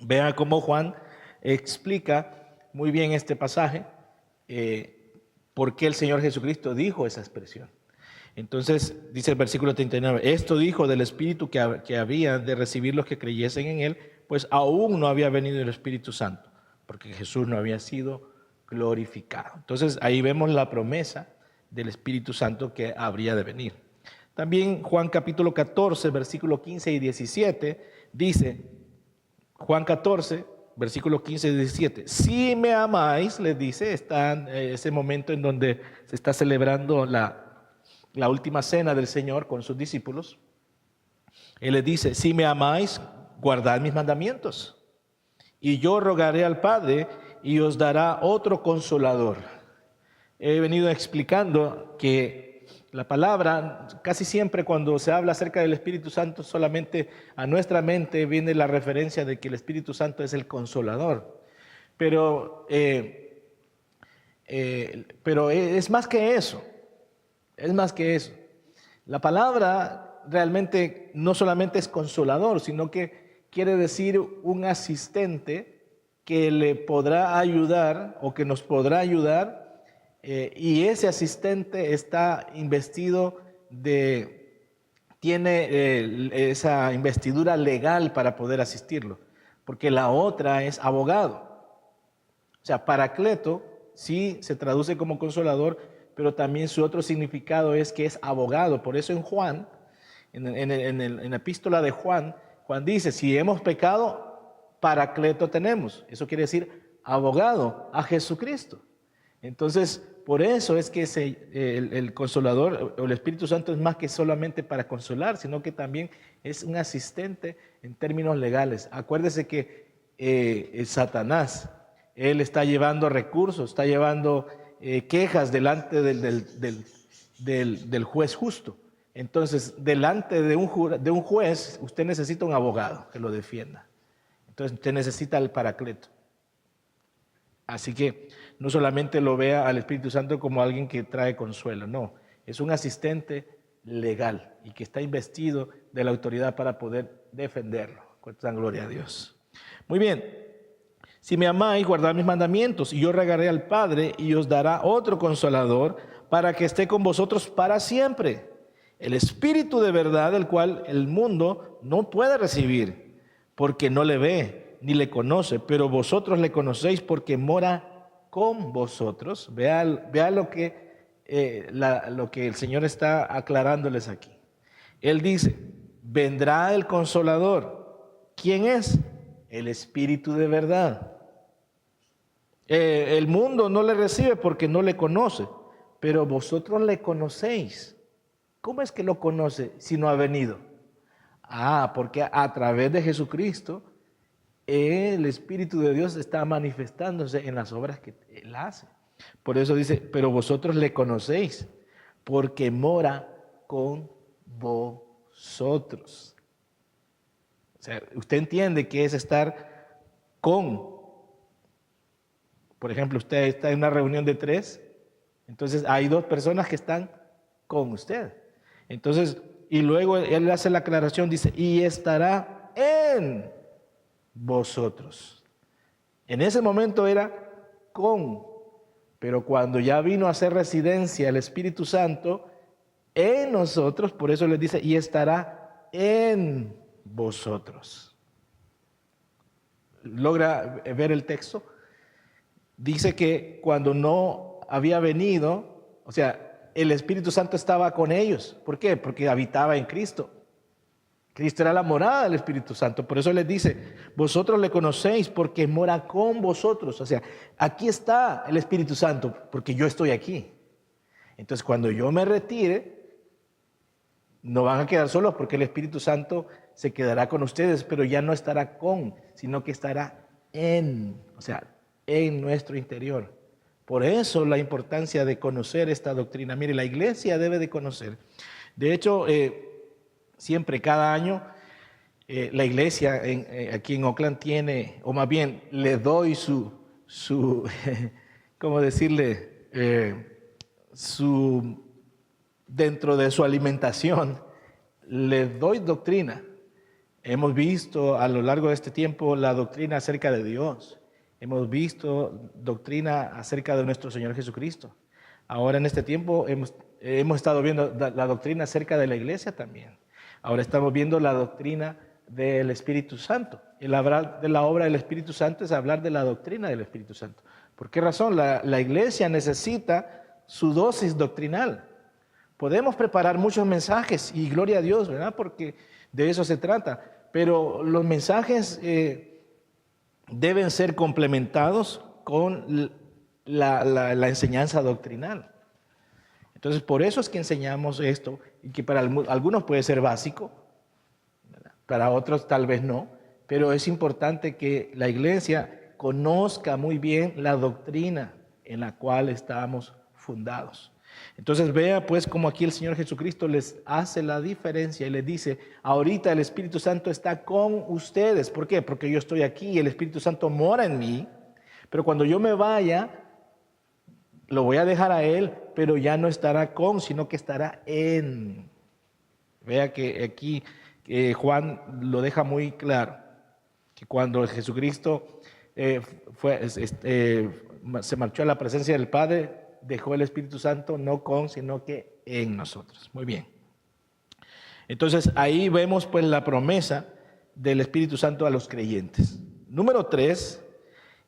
Vean cómo Juan explica muy bien este pasaje, por qué el Señor Jesucristo dijo esa expresión. Entonces dice el versículo 39, esto dijo del Espíritu que había de recibir los que creyesen en él, pues aún no había venido el Espíritu Santo, porque Jesús no había sido glorificado. Entonces ahí vemos la promesa del Espíritu Santo que habría de venir. También Juan capítulo 14, versículo 15 y 17, dice, Juan 14, versículo 15 y 17, si me amáis, les dice, está en ese momento en donde se está celebrando la última cena del Señor con sus discípulos. Él les dice, si me amáis, guardad mis mandamientos, y yo rogaré al Padre y os dará otro consolador. He venido explicando que la palabra, casi siempre cuando se habla acerca del Espíritu Santo, solamente a nuestra mente viene la referencia de que el Espíritu Santo es el consolador. Pero es más que eso. Es más que eso. La palabra realmente no solamente es consolador, sino que quiere decir un asistente que le podrá ayudar o que nos podrá ayudar, y ese asistente está investido tiene esa investidura legal para poder asistirlo, porque la otra es abogado. O sea, paracleto sí se traduce como consolador, pero también su otro significado es que es abogado. Por eso en Juan, en la epístola de Juan, Juan dice, si hemos pecado, paracleto tenemos. Eso quiere decir abogado, a Jesucristo. Entonces, por eso es que el Consolador o el Espíritu Santo es más que solamente para consolar, sino que también es un asistente en términos legales. Acuérdese que Satanás, él está llevando recursos, está llevando quejas delante del juez justo. Entonces, delante de un juez, usted necesita un abogado que lo defienda. Entonces, usted necesita el Paracleto. Así que no solamente lo vea al Espíritu Santo como alguien que trae consuelo, no, es un asistente legal y que está investido de la autoridad para poder defenderlo. Cuentan gloria a Dios. Muy bien, si me amáis, guardad mis mandamientos, y yo rogaré al Padre y os dará otro consolador para que esté con vosotros para siempre. El Espíritu de verdad, el cual el mundo no puede recibir, porque no le ve ni le conoce, pero vosotros le conocéis porque mora con vosotros. Vea lo que el Señor está aclarándoles aquí. Él dice, vendrá el Consolador. ¿Quién es? El Espíritu de verdad. El mundo no le recibe porque no le conoce, pero vosotros le conocéis. ¿Cómo es que lo conoce si no ha venido? Porque a través de Jesucristo el Espíritu de Dios está manifestándose en las obras que Él hace. Por eso dice, pero vosotros le conocéis, porque mora con vosotros. O sea, usted entiende que es estar con. Por ejemplo, usted está en una reunión de 3, entonces hay 2 personas que están con usted. Entonces, y luego Él hace la aclaración, dice, y estará en vosotros. En ese momento era con, pero cuando ya vino a hacer residencia el Espíritu Santo en nosotros, por eso les dice, y estará en vosotros. ¿Logra ver el texto? Dice que cuando no había venido, o sea, el Espíritu Santo estaba con ellos. ¿Por qué? Porque habitaba en Cristo. Cristo era la morada del Espíritu Santo. Por eso les dice, vosotros le conocéis porque mora con vosotros. O sea, aquí está el Espíritu Santo porque yo estoy aquí. Entonces, cuando yo me retire, no van a quedar solos porque el Espíritu Santo se quedará con ustedes, pero ya no estará con, sino que estará en, o sea, en nuestro interior. Por eso la importancia de conocer esta doctrina. Mire, la iglesia debe de conocer. De hecho, siempre, cada año, la iglesia aquí en Oakland tiene, o más bien, le doy ¿cómo decirle? Dentro de su alimentación, le doy doctrina. Hemos visto a lo largo de este tiempo la doctrina acerca de Dios. Hemos visto doctrina acerca de nuestro Señor Jesucristo. Ahora en este tiempo hemos estado viendo la doctrina acerca de la iglesia también. Ahora estamos viendo la doctrina del Espíritu Santo. El hablar de la obra del Espíritu Santo es hablar de la doctrina del Espíritu Santo. ¿Por qué razón? La iglesia necesita su dosis doctrinal. Podemos preparar muchos mensajes y gloria a Dios, ¿verdad? Porque de eso se trata. Pero los mensajes deben ser complementados con la enseñanza doctrinal. Entonces, por eso es que enseñamos esto, y que para algunos puede ser básico, ¿verdad? Para otros tal vez no, pero es importante que la iglesia conozca muy bien la doctrina en la cual estamos fundados. Entonces vea pues cómo aquí el Señor Jesucristo les hace la diferencia y les dice, ahorita el Espíritu Santo está con ustedes. ¿Por qué? Porque yo estoy aquí y el Espíritu Santo mora en mí, pero cuando yo me vaya, lo voy a dejar a Él, pero ya no estará con, sino que estará en. Vea que aquí Juan lo deja muy claro, que cuando Jesucristo se marchó a la presencia del Padre, dejó el Espíritu Santo no con, sino que en nosotros. Muy bien. Entonces ahí vemos pues la promesa del Espíritu Santo a los creyentes. Número 3,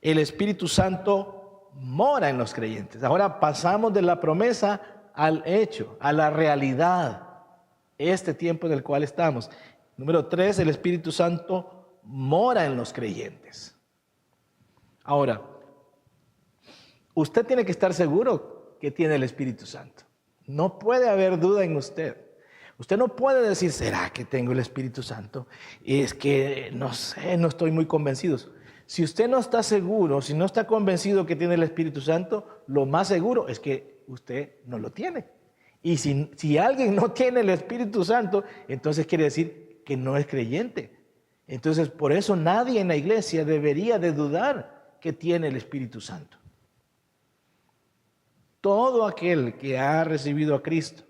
el Espíritu Santo mora en los creyentes. Ahora pasamos de la promesa al hecho, a la realidad, este tiempo en el cual estamos. Número 3, el Espíritu Santo mora en los creyentes. Ahora, usted tiene que estar seguro que tiene el Espíritu Santo. No puede haber duda en usted. Usted no puede decir, ¿será que tengo el Espíritu Santo? Es que no sé, no estoy muy convencido. Si usted no está seguro, si no está convencido que tiene el Espíritu Santo, lo más seguro es que usted no lo tiene. Y si alguien no tiene el Espíritu Santo, entonces quiere decir que no es creyente. Entonces, por eso nadie en la iglesia debería de dudar que tiene el Espíritu Santo. Todo aquel que ha recibido a Cristo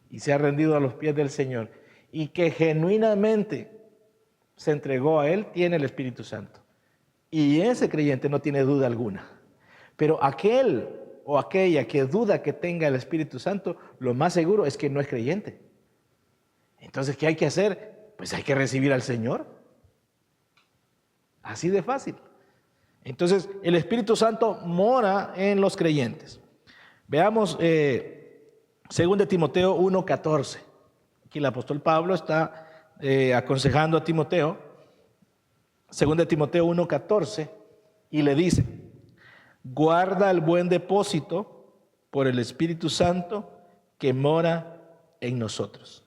y se ha rendido a los pies del Señor y que genuinamente se entregó a Él, tiene el Espíritu Santo. Y ese creyente no tiene duda alguna. Pero aquel o aquella que duda que tenga el Espíritu Santo, lo más seguro es que no es creyente. Entonces, ¿qué hay que hacer? Pues hay que recibir al Señor. Así de fácil. Entonces, el Espíritu Santo mora en los creyentes. Veamos 2 Timoteo 1:14. Aquí el apóstol Pablo está aconsejando a Timoteo, 2 Timoteo 1:14, y le dice: guarda el buen depósito por el Espíritu Santo que mora en nosotros.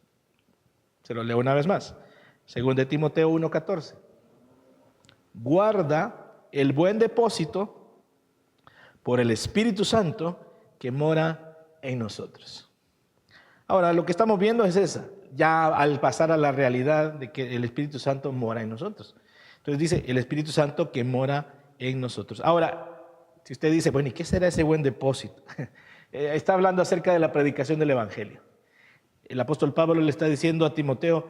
Se lo leo una vez más. 2 Timoteo 1:14. Guarda el buen depósito por el Espíritu Santo que mora en nosotros. Ahora, lo que estamos viendo es esa, ya al pasar a la realidad de que el Espíritu Santo mora en nosotros. Entonces dice, el Espíritu Santo que mora en nosotros. Ahora, si usted dice, bueno, ¿y qué será ese buen depósito? Está hablando acerca de la predicación del Evangelio. El apóstol Pablo le está diciendo a Timoteo,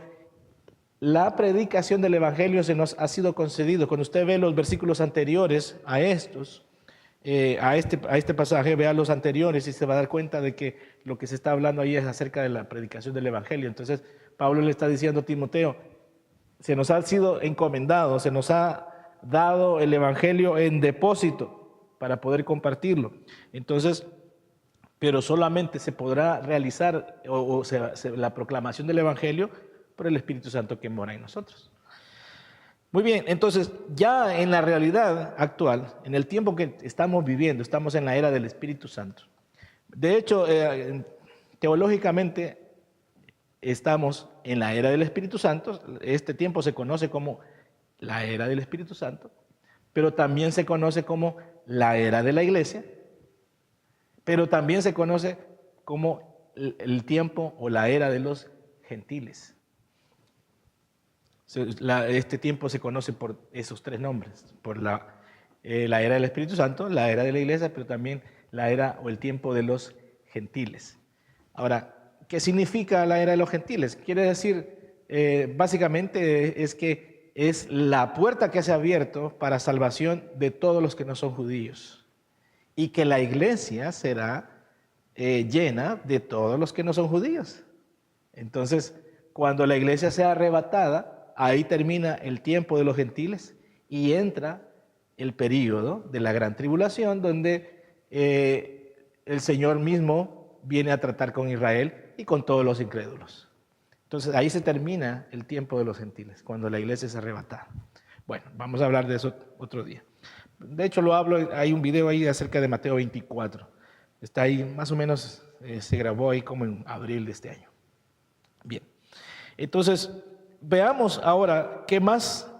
la predicación del Evangelio se nos ha sido concedido. Cuando usted ve los versículos anteriores a estos, a este pasaje, vea los anteriores y se va a dar cuenta de que lo que se está hablando ahí es acerca de la predicación del Evangelio. Entonces, Pablo le está diciendo a Timoteo, se nos ha sido encomendado, se nos ha dado el Evangelio en depósito para poder compartirlo. Entonces, pero solamente se podrá realizar la proclamación del Evangelio por el Espíritu Santo que mora en nosotros. Muy bien, entonces ya en la realidad actual, en el tiempo que estamos viviendo, estamos en la era del Espíritu Santo. De hecho, teológicamente estamos en la era del Espíritu Santo. Este tiempo se conoce como la era del Espíritu Santo, pero también se conoce como la era de la iglesia, pero también se conoce como el tiempo o la era de los gentiles. Este tiempo se conoce por esos tres nombres, por la era del Espíritu Santo, la era de la iglesia, pero también la era o el tiempo de los gentiles. Ahora, ¿qué significa la era de los gentiles? Quiere decir, básicamente es que es la puerta que se ha abierto para salvación de todos los que no son judíos y que la iglesia será llena de todos los que no son judíos. Entonces, cuando la iglesia sea arrebatada, ahí termina el tiempo de los gentiles y entra el período de la gran tribulación, donde el Señor mismo viene a tratar con Israel y con todos los incrédulos. Entonces ahí se termina el tiempo de los gentiles, cuando la iglesia es arrebatada. Bueno, vamos a hablar de eso otro día. De hecho lo hablo, hay un video ahí acerca de Mateo 24. Está ahí, más o menos se grabó ahí como en abril de este año. Bien, entonces veamos ahora qué más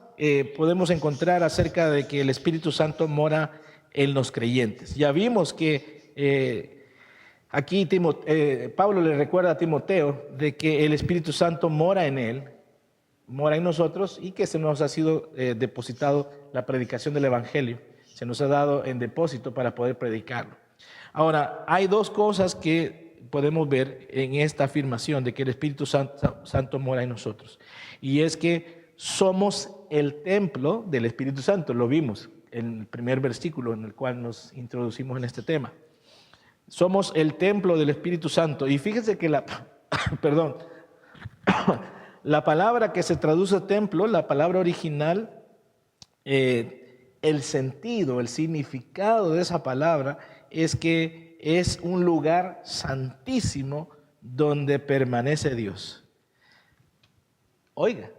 podemos encontrar acerca de que el Espíritu Santo mora en los creyentes. Ya vimos que aquí Pablo le recuerda a Timoteo de que el Espíritu Santo mora en él, mora en nosotros y que se nos ha sido depositado la predicación del Evangelio, se nos ha dado en depósito para poder predicarlo. Ahora, hay dos cosas que podemos ver en esta afirmación de que el Espíritu Santo mora en nosotros. Y es que somos el templo del Espíritu Santo, lo vimos en el primer versículo en el cual nos introducimos en este tema. Somos el templo del Espíritu Santo. Y fíjense que la palabra que se traduce templo, la palabra original, el sentido, el significado de esa palabra es que es un lugar santísimo donde permanece Dios. Oiga,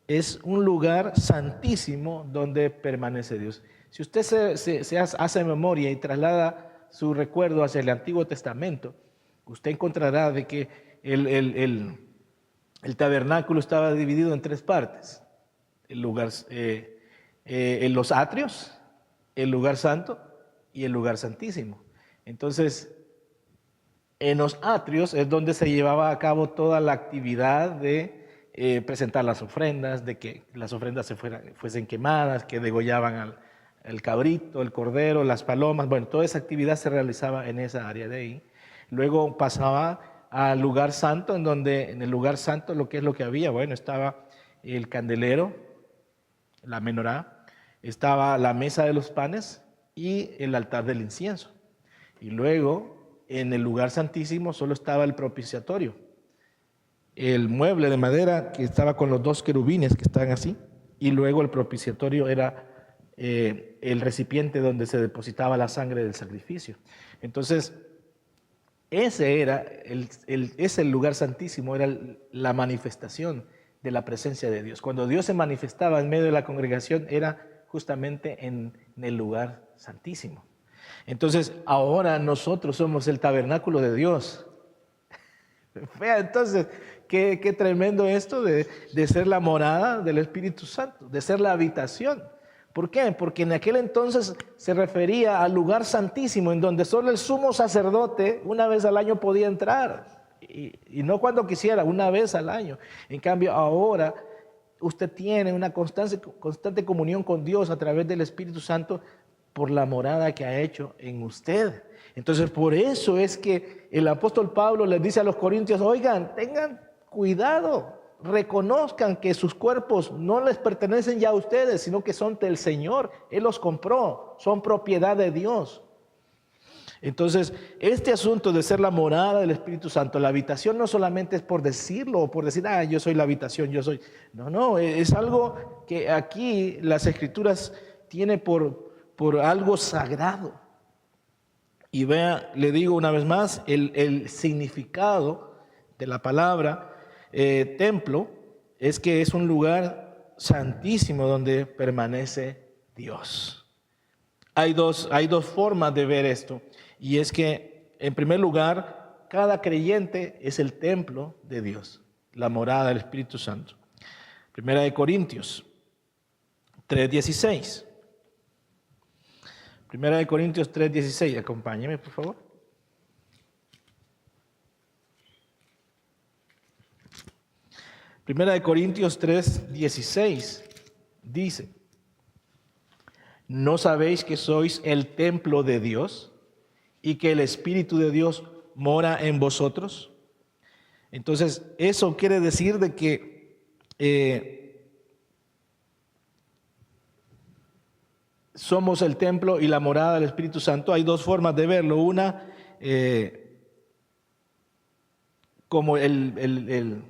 es un lugar santísimo donde permanece Dios. Si usted se hace memoria y traslada su recuerdo hacia el Antiguo Testamento, usted encontrará de que el tabernáculo estaba dividido en 3 partes. El lugar, en los atrios, el lugar santo y el lugar santísimo. Entonces, en los atrios es donde se llevaba a cabo toda la actividad de presentar las ofrendas, de que las ofrendas fuesen quemadas, que degollaban al cabrito, el cordero, las palomas. Bueno, toda esa actividad se realizaba en esa área de ahí. Luego pasaba al lugar santo, en el lugar santo lo que había, bueno, estaba el candelero, la menorá, estaba la mesa de los panes y el altar del incienso. Y luego en el lugar santísimo solo estaba el propiciatorio, el mueble de madera que estaba con los 2 querubines que están así, y luego el propiciatorio era el recipiente donde se depositaba la sangre del sacrificio. Entonces, ese era ese lugar santísimo, era la manifestación de la presencia de Dios. Cuando Dios se manifestaba en medio de la congregación, era justamente en el lugar santísimo. Entonces, ahora nosotros somos el tabernáculo de Dios. Vea, entonces, qué tremendo esto de ser la morada del Espíritu Santo, de ser la habitación. ¿Por qué? Porque en aquel entonces se refería al lugar santísimo, en donde solo el sumo sacerdote una vez al año podía entrar. Y no cuando quisiera, una vez al año. En cambio, ahora usted tiene una constante comunión con Dios a través del Espíritu Santo por la morada que ha hecho en usted. Entonces, por eso es que el apóstol Pablo les dice a los corintios, oigan, tengan cuidado, reconozcan que sus cuerpos no les pertenecen ya a ustedes, sino que son del Señor. Él los compró, son propiedad de Dios. Entonces, este asunto de ser la morada del Espíritu Santo, la habitación no solamente es por decirlo o por decir, yo soy la habitación, yo soy. No, es algo que aquí las Escrituras tiene por algo sagrado. Y vea, le digo una vez más, el significado de la palabra templo es que es un lugar santísimo donde permanece Dios. Hay dos formas de ver esto. Y es que, en primer lugar, cada creyente es el templo de Dios, la morada del Espíritu Santo. Primera de Corintios 3:16. Primera de Corintios 3:16. Acompáñeme, por favor. Primera de Corintios 3:16 dice: ¿no sabéis que sois el templo de Dios y que el Espíritu de Dios mora en vosotros? Entonces, eso quiere decir de que somos el templo y la morada del Espíritu Santo. Hay 2 formas de verlo. Una, como el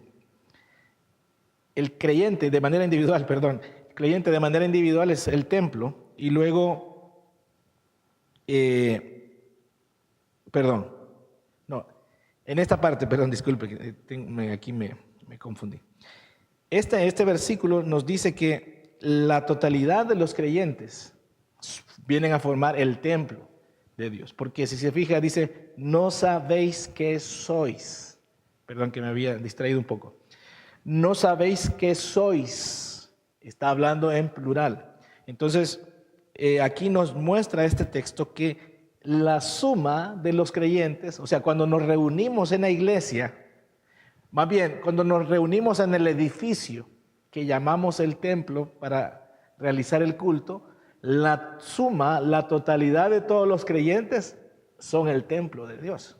creyente de manera individual, el creyente de manera individual es el templo, y luego, en esta parte, disculpe, aquí me confundí. Este versículo nos dice que la totalidad de los creyentes vienen a formar el templo de Dios, porque si se fija dice, no sabéis qué sois. Perdón que me había distraído un poco. No sabéis qué sois. Está hablando en plural. Entonces, aquí nos muestra este texto que la suma de los creyentes, o sea, cuando nos reunimos en la iglesia, más bien, cuando nos reunimos en el edificio que llamamos el templo para realizar el culto, la suma, la totalidad de todos los creyentes son el templo de Dios.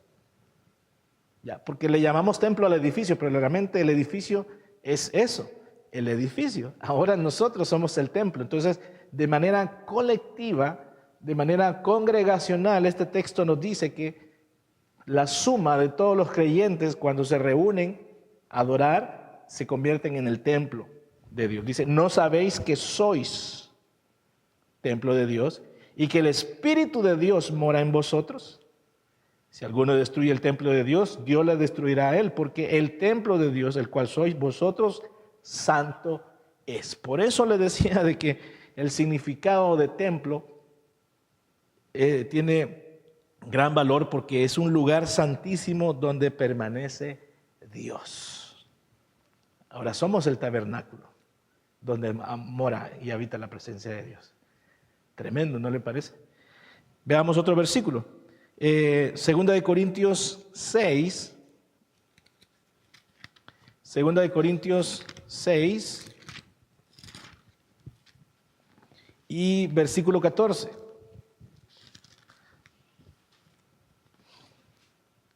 Ya, porque le llamamos templo al edificio, pero realmente el edificio es eso, el edificio. Ahora nosotros somos el templo. Entonces, de manera colectiva, de manera congregacional, este texto nos dice que la suma de todos los creyentes cuando se reúnen a adorar se convierten en el templo de Dios. Dice, ¿no sabéis que sois templo de Dios y que el Espíritu de Dios mora en vosotros? Si alguno destruye el templo de Dios, Dios le destruirá a él, porque el templo de Dios, el cual sois vosotros, santo es. Por eso le decía de que el significado de templo tiene gran valor porque es un lugar santísimo donde permanece Dios. Ahora somos el tabernáculo donde mora y habita la presencia de Dios. Tremendo, ¿no le parece? Veamos otro versículo. Segunda de Corintios 6. Segunda de Corintios 6 y versículo 14.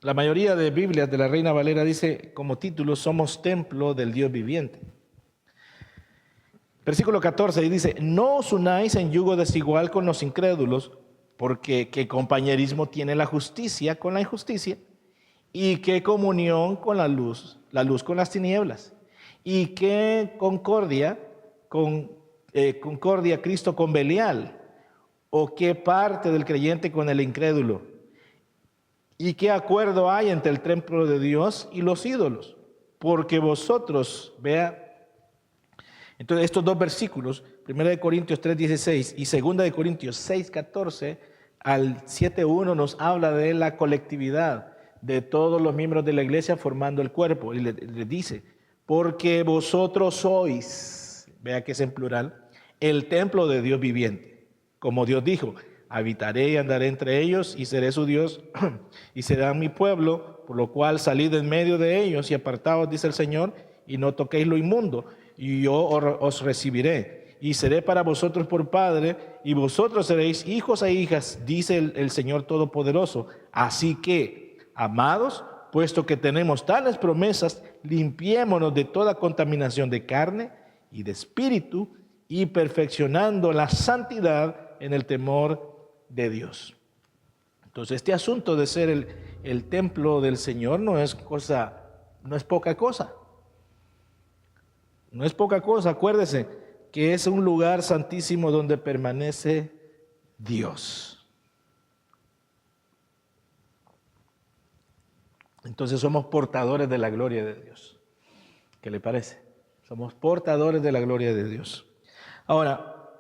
La mayoría de Biblias de la Reina Valera dice como título: somos templo del Dios viviente. Versículo 14 dice: no os unáis en yugo desigual con los incrédulos, porque ¿qué compañerismo tiene la justicia con la injusticia? ¿Y qué comunión con la luz con las tinieblas? ¿Y qué concordia Cristo con Belial? ¿O qué parte del creyente con el incrédulo? ¿Y qué acuerdo hay entre el templo de Dios y los ídolos? Porque vosotros, vea, entonces estos dos versículos, 1 Corintios 3:16 y 2 Corintios 6:14 al 7:1 nos habla de la colectividad de todos los miembros de la iglesia formando el cuerpo. Y le dice, porque vosotros sois, vea que es en plural, el templo de Dios viviente. Como Dios dijo, habitaré y andaré entre ellos y seré su Dios y serán mi pueblo, por lo cual salid en medio de ellos y apartaos, dice el Señor, y no toquéis lo inmundo, y yo os recibiré y seré para vosotros por padre, y vosotros seréis hijos e hijas, dice el Señor Todopoderoso. Así que, amados, puesto que tenemos tales promesas, limpiémonos de toda contaminación de carne y de espíritu, y perfeccionando la santidad en el temor de Dios. Entonces, este asunto de ser el templo del Señor no es poca cosa. No es poca cosa, acuérdese que es un lugar santísimo donde permanece Dios. Entonces somos portadores de la gloria de Dios. ¿Qué le parece? Somos portadores de la gloria de Dios. Ahora,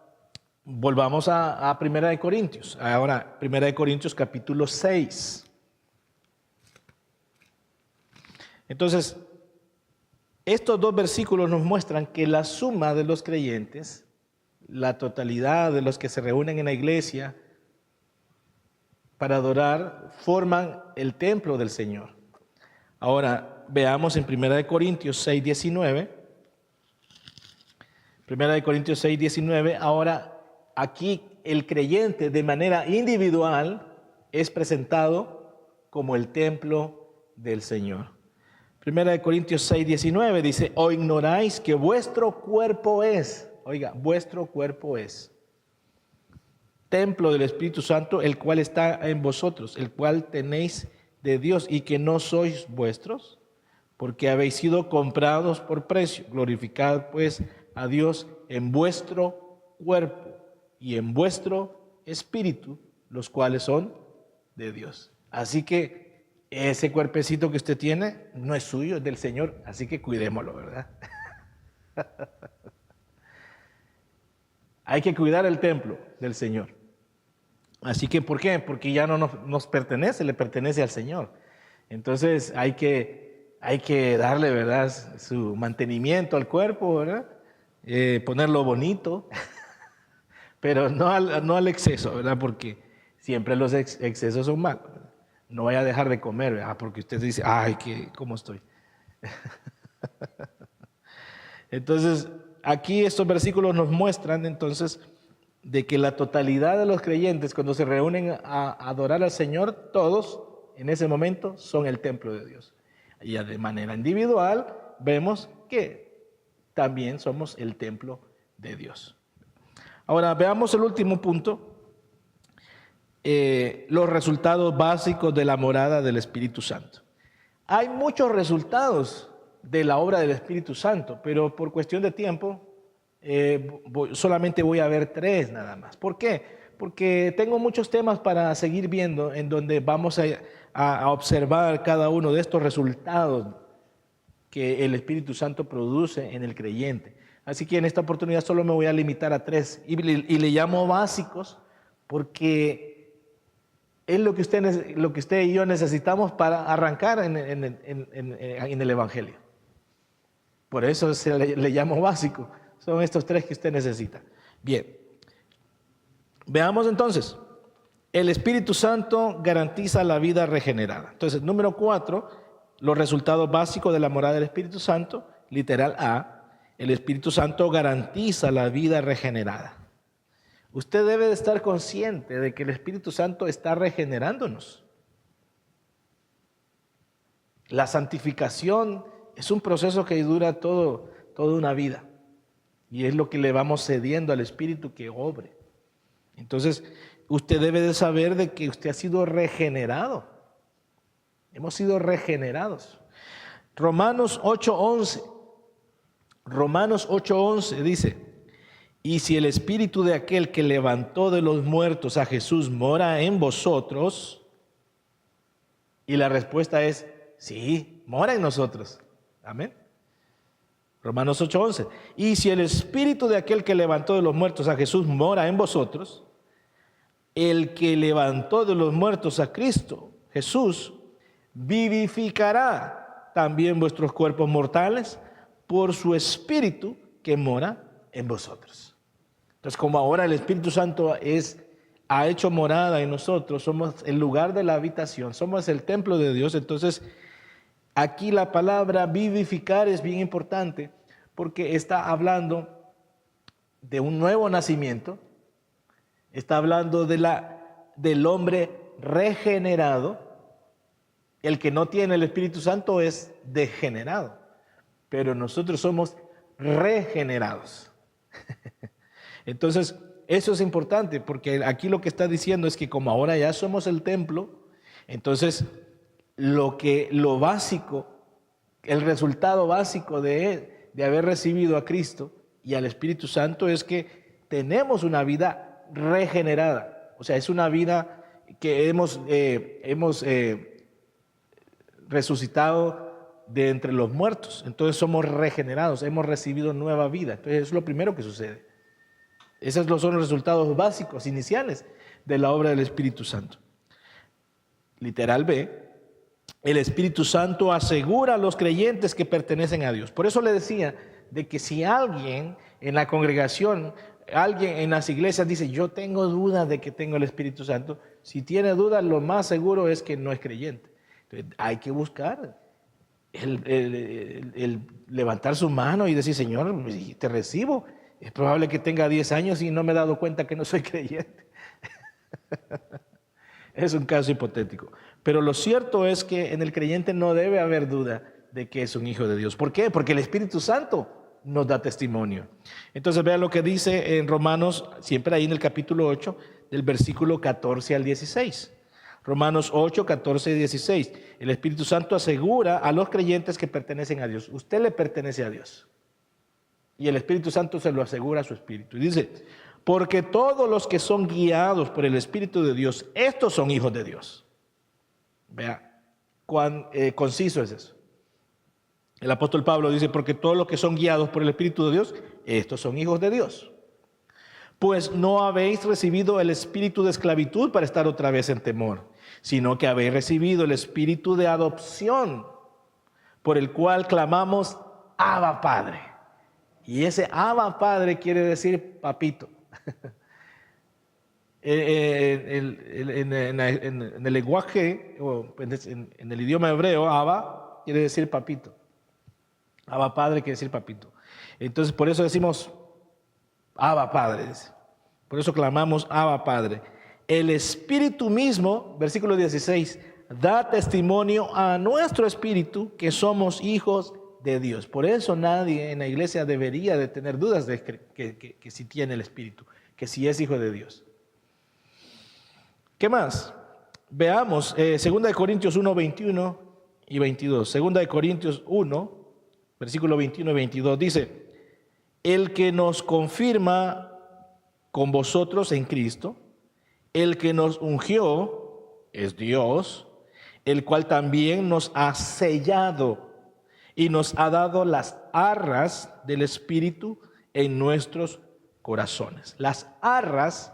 volvamos a 1 Corintios. Ahora, 1 Corintios capítulo 6. Entonces, estos dos versículos nos muestran que la suma de los creyentes, la totalidad de los que se reúnen en la iglesia para adorar, forman el templo del Señor. Ahora, veamos en 1 Corintios 6:19. 1 Corintios 6:19. Ahora, aquí el creyente de manera individual es presentado como el templo del Señor. 1 Corintios 6:19 dice, ¿o ignoráis que vuestro cuerpo es, oiga, vuestro cuerpo es templo del Espíritu Santo, el cual está en vosotros, el cual tenéis de Dios, y que no sois vuestros, porque habéis sido comprados por precio? Glorificad pues a Dios en vuestro cuerpo y en vuestro espíritu, los cuales son de Dios. Así que ese cuerpecito que usted tiene no es suyo, es del Señor, así que cuidémoslo, ¿verdad? Hay que cuidar el templo del Señor. Así que, ¿por qué? Porque ya no nos pertenece, le pertenece al Señor. Entonces hay que darle, ¿verdad?, su mantenimiento al cuerpo, ¿verdad? Ponerlo bonito, pero no al exceso, ¿verdad? Porque siempre los excesos son malos, ¿verdad? No vaya a dejar de comer, ¿verdad? Porque usted dice, ay, ¿cómo estoy? Entonces, aquí estos versículos nos muestran entonces de que la totalidad de los creyentes, cuando se reúnen a adorar al Señor, todos en ese momento son el templo de Dios. Y de manera individual vemos que también somos el templo de Dios. Ahora veamos el último punto, los resultados básicos de la morada del Espíritu Santo. Hay muchos resultados de la obra del Espíritu Santo, pero por cuestión de tiempo solamente voy a ver 3 nada más. ¿Por qué? Porque tengo muchos temas para seguir viendo en donde vamos a observar cada uno de estos resultados que el Espíritu Santo produce en el creyente. Así que en esta oportunidad solo me voy a limitar a 3 y le llamo básicos porque es lo que usted y yo necesitamos para arrancar en el Evangelio. Por eso le llamo básico. Son estos 3 que usted necesita. Bien, veamos entonces. El Espíritu Santo garantiza la vida regenerada. Entonces, número 4, los resultados básicos de la morada del Espíritu Santo, literal A. El Espíritu Santo garantiza la vida regenerada. Usted debe de estar consciente de que el Espíritu Santo está regenerándonos. La santificación es un proceso que dura toda una vida. Y es lo que le vamos cediendo al Espíritu que obre. Entonces, usted debe de saber de que usted ha sido regenerado. Hemos sido regenerados. Romanos 8:11 dice: y si el Espíritu de aquel que levantó de los muertos a Jesús mora en vosotros, y la respuesta es sí, mora en nosotros. Amén. Romanos 8:11. Y si el Espíritu de aquel que levantó de los muertos a Jesús mora en vosotros, el que levantó de los muertos a Cristo Jesús vivificará también vuestros cuerpos mortales por su Espíritu que mora en vosotros. Entonces, como ahora el Espíritu Santo ha hecho morada en nosotros, somos el lugar de la habitación, somos el templo de Dios. Entonces, aquí la palabra vivificar es bien importante porque está hablando de un nuevo nacimiento, está hablando del hombre regenerado. El que no tiene el Espíritu Santo es degenerado, pero nosotros somos regenerados. Entonces, eso es importante porque aquí lo que está diciendo es que como ahora ya somos el templo, entonces lo básico, el resultado básico de haber recibido a Cristo y al Espíritu Santo es que tenemos una vida regenerada. O sea, es una vida que hemos resucitado de entre los muertos. Entonces somos regenerados, hemos recibido nueva vida. Entonces eso es lo primero que sucede. Esos son los resultados básicos, iniciales de la obra del Espíritu Santo. Literal B, el Espíritu Santo asegura a los creyentes que pertenecen a Dios. Por eso le decía de que si alguien en la congregación, alguien en las iglesias dice, yo tengo dudas de que tengo el Espíritu Santo, si tiene dudas, lo más seguro es que no es creyente. Entonces, hay que buscar el levantar su mano y decir, Señor, te recibo. Es probable que tenga 10 años y no me he dado cuenta que no soy creyente. Es un caso hipotético. Pero lo cierto es que en el creyente no debe haber duda de que es un hijo de Dios. ¿Por qué? Porque el Espíritu Santo nos da testimonio. Entonces vean lo que dice en Romanos, siempre ahí en el capítulo 8, del versículo 14 al 16. Romanos 8, 14 y 16. El Espíritu Santo asegura a los creyentes que pertenecen a Dios. Usted le pertenece a Dios. Y el Espíritu Santo se lo asegura a su espíritu. Y dice, porque todos los que son guiados por el Espíritu de Dios, estos son hijos de Dios. Vea cuán conciso es eso. El apóstol Pablo dice, porque todos los que son guiados por el Espíritu de Dios, estos son hijos de Dios. Pues no habéis recibido el espíritu de esclavitud para estar otra vez en temor, sino que habéis recibido el espíritu de adopción, por el cual clamamos, Abba Padre. Y ese Abba Padre quiere decir papito. En el lenguaje, o en el idioma hebreo, Abba quiere decir papito. Abba Padre quiere decir papito. Entonces por eso decimos Abba Padre. Por eso clamamos Abba Padre. El Espíritu mismo, versículo 16, da testimonio a nuestro espíritu que somos hijos de Dios. Por eso nadie en la iglesia debería de tener dudas de que si tiene el Espíritu, que si es hijo de Dios. ¿Qué más? Veamos 2 Corintios 1, 21 y 22. 2 Corintios 1, versículo 21 y 22 dice, el que nos confirma con vosotros en Cristo, el que nos ungió es Dios, el cual también nos ha sellado y nos ha dado las arras del Espíritu en nuestros corazones. Las arras,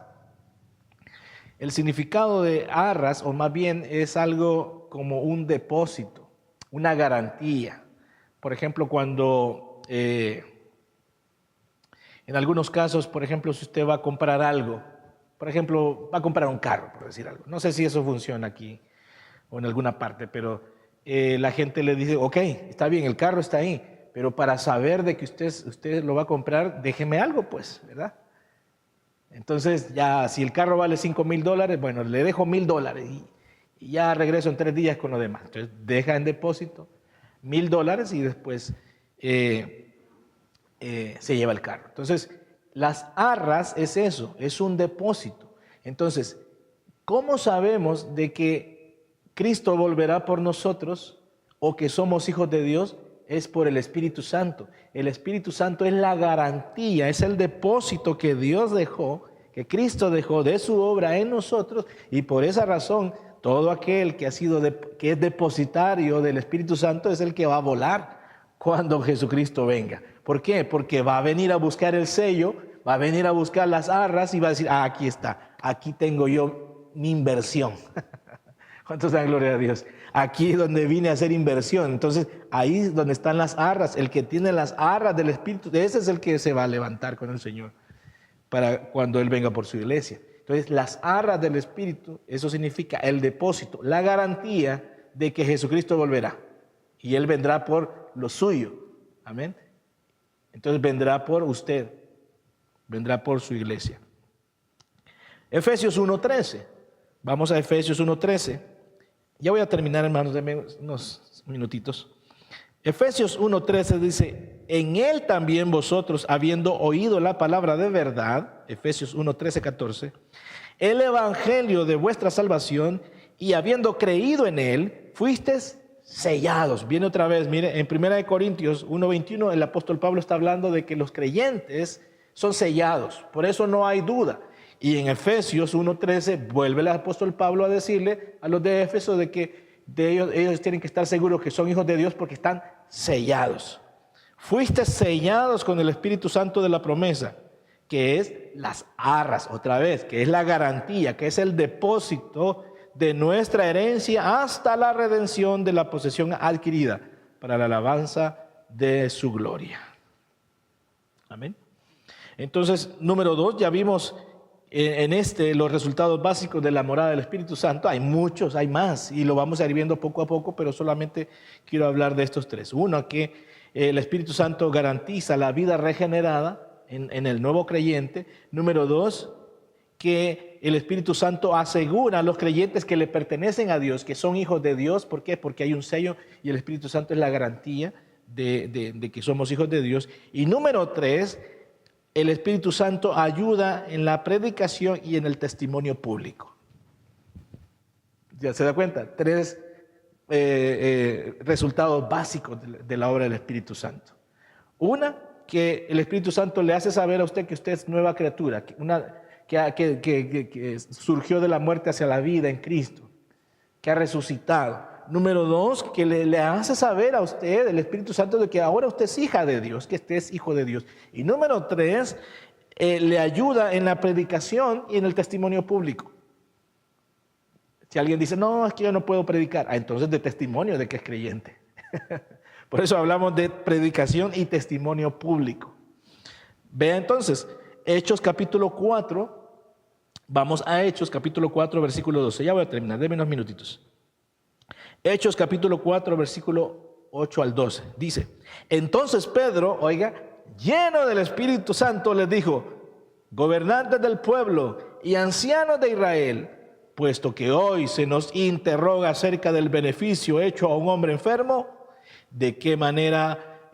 el significado de arras, o más bien es algo como un depósito, una garantía. Por ejemplo, cuando en algunos casos, por ejemplo, si usted va a comprar algo, por ejemplo, va a comprar un carro, por decir algo. No sé si eso funciona aquí o en alguna parte, pero la gente le dice, ok, está bien, el carro está ahí, pero para saber de que usted lo va a comprar, déjeme algo, pues, ¿verdad? Entonces, ya, si el carro vale $5,000, bueno, le dejo $1,000 y ya regreso en 3 días con lo demás. Entonces, deja en depósito $1,000 y después se lleva el carro. Entonces, las arras es eso, es un depósito. Entonces, ¿cómo sabemos de que Cristo volverá por nosotros o que somos hijos de Dios? Es por el Espíritu Santo. El Espíritu Santo es la garantía, es el depósito que Dios dejó, que Cristo dejó de su obra en nosotros, y por esa razón todo aquel que que es depositario del Espíritu Santo es el que va a volar cuando Jesucristo venga. ¿Por qué? Porque va a venir a buscar el sello, va a venir a buscar las arras y va a decir, aquí está, aquí tengo yo mi inversión. ¿Cuántos dan gloria a Dios? Aquí es donde vine a hacer inversión. Entonces, ahí es donde están las arras. El que tiene las arras del Espíritu, ese es el que se va a levantar con el Señor para cuando Él venga por su iglesia. Entonces, las arras del Espíritu, eso significa el depósito, la garantía de que Jesucristo volverá. Y Él vendrá por lo suyo. Amén. Entonces, vendrá por usted, vendrá por su iglesia. Efesios 1:13. Vamos a Efesios 1:13. Ya voy a terminar, hermanos, denme unos minutitos. Efesios 1:13 dice, en Él también vosotros, habiendo oído la palabra de verdad, Efesios 1:13, 14, el evangelio de vuestra salvación, y habiendo creído en Él, fuisteis sellados. Viene otra vez, mire, en 1 Corintios 1:21, el apóstol Pablo está hablando de que los creyentes son sellados, por eso no hay duda. Y en Efesios 1:13 vuelve el apóstol Pablo a decirle a los de Éfeso de que ellos tienen que estar seguros que son hijos de Dios porque están sellados. Fuiste sellados con el Espíritu Santo de la promesa, que es las arras, otra vez, que es la garantía, que es el depósito de nuestra herencia hasta la redención de la posesión adquirida para la alabanza de su gloria. Amén. Entonces, número 2, ya vimos en los resultados básicos de la morada del Espíritu Santo. Hay muchos, hay más, y lo vamos a ir viendo poco a poco, pero solamente quiero hablar de estos 3. Uno, que el Espíritu Santo garantiza la vida regenerada en el nuevo creyente. Número 2, que el Espíritu Santo asegura a los creyentes que le pertenecen a Dios, que son hijos de Dios. ¿Por qué? Porque hay un sello y el Espíritu Santo es la garantía de que somos hijos de Dios. Y número 3, el Espíritu Santo ayuda en la predicación y en el testimonio público. ¿Ya se da cuenta? 3 resultados básicos de la obra del Espíritu Santo. Una, que el Espíritu Santo le hace saber a usted que usted es nueva criatura, que surgió de la muerte hacia la vida en Cristo, que ha resucitado. Número 2, que le hace saber a usted, el Espíritu Santo, de que ahora usted es hija de Dios, que usted es hijo de Dios. Y número 3, le ayuda en la predicación y en el testimonio público. Si alguien dice, no, es que yo no puedo predicar, entonces de testimonio de que es creyente. Por eso hablamos de predicación y testimonio público. Vea entonces, Hechos capítulo 4, vamos a Hechos capítulo 4, versículo 12. Ya voy a terminar, denme unos minutitos. Hechos capítulo 4, versículo 8 al 12. Dice, entonces Pedro, oiga, lleno del Espíritu Santo, les dijo, gobernantes del pueblo y ancianos de Israel, puesto que hoy se nos interroga acerca del beneficio hecho a un hombre enfermo, de qué manera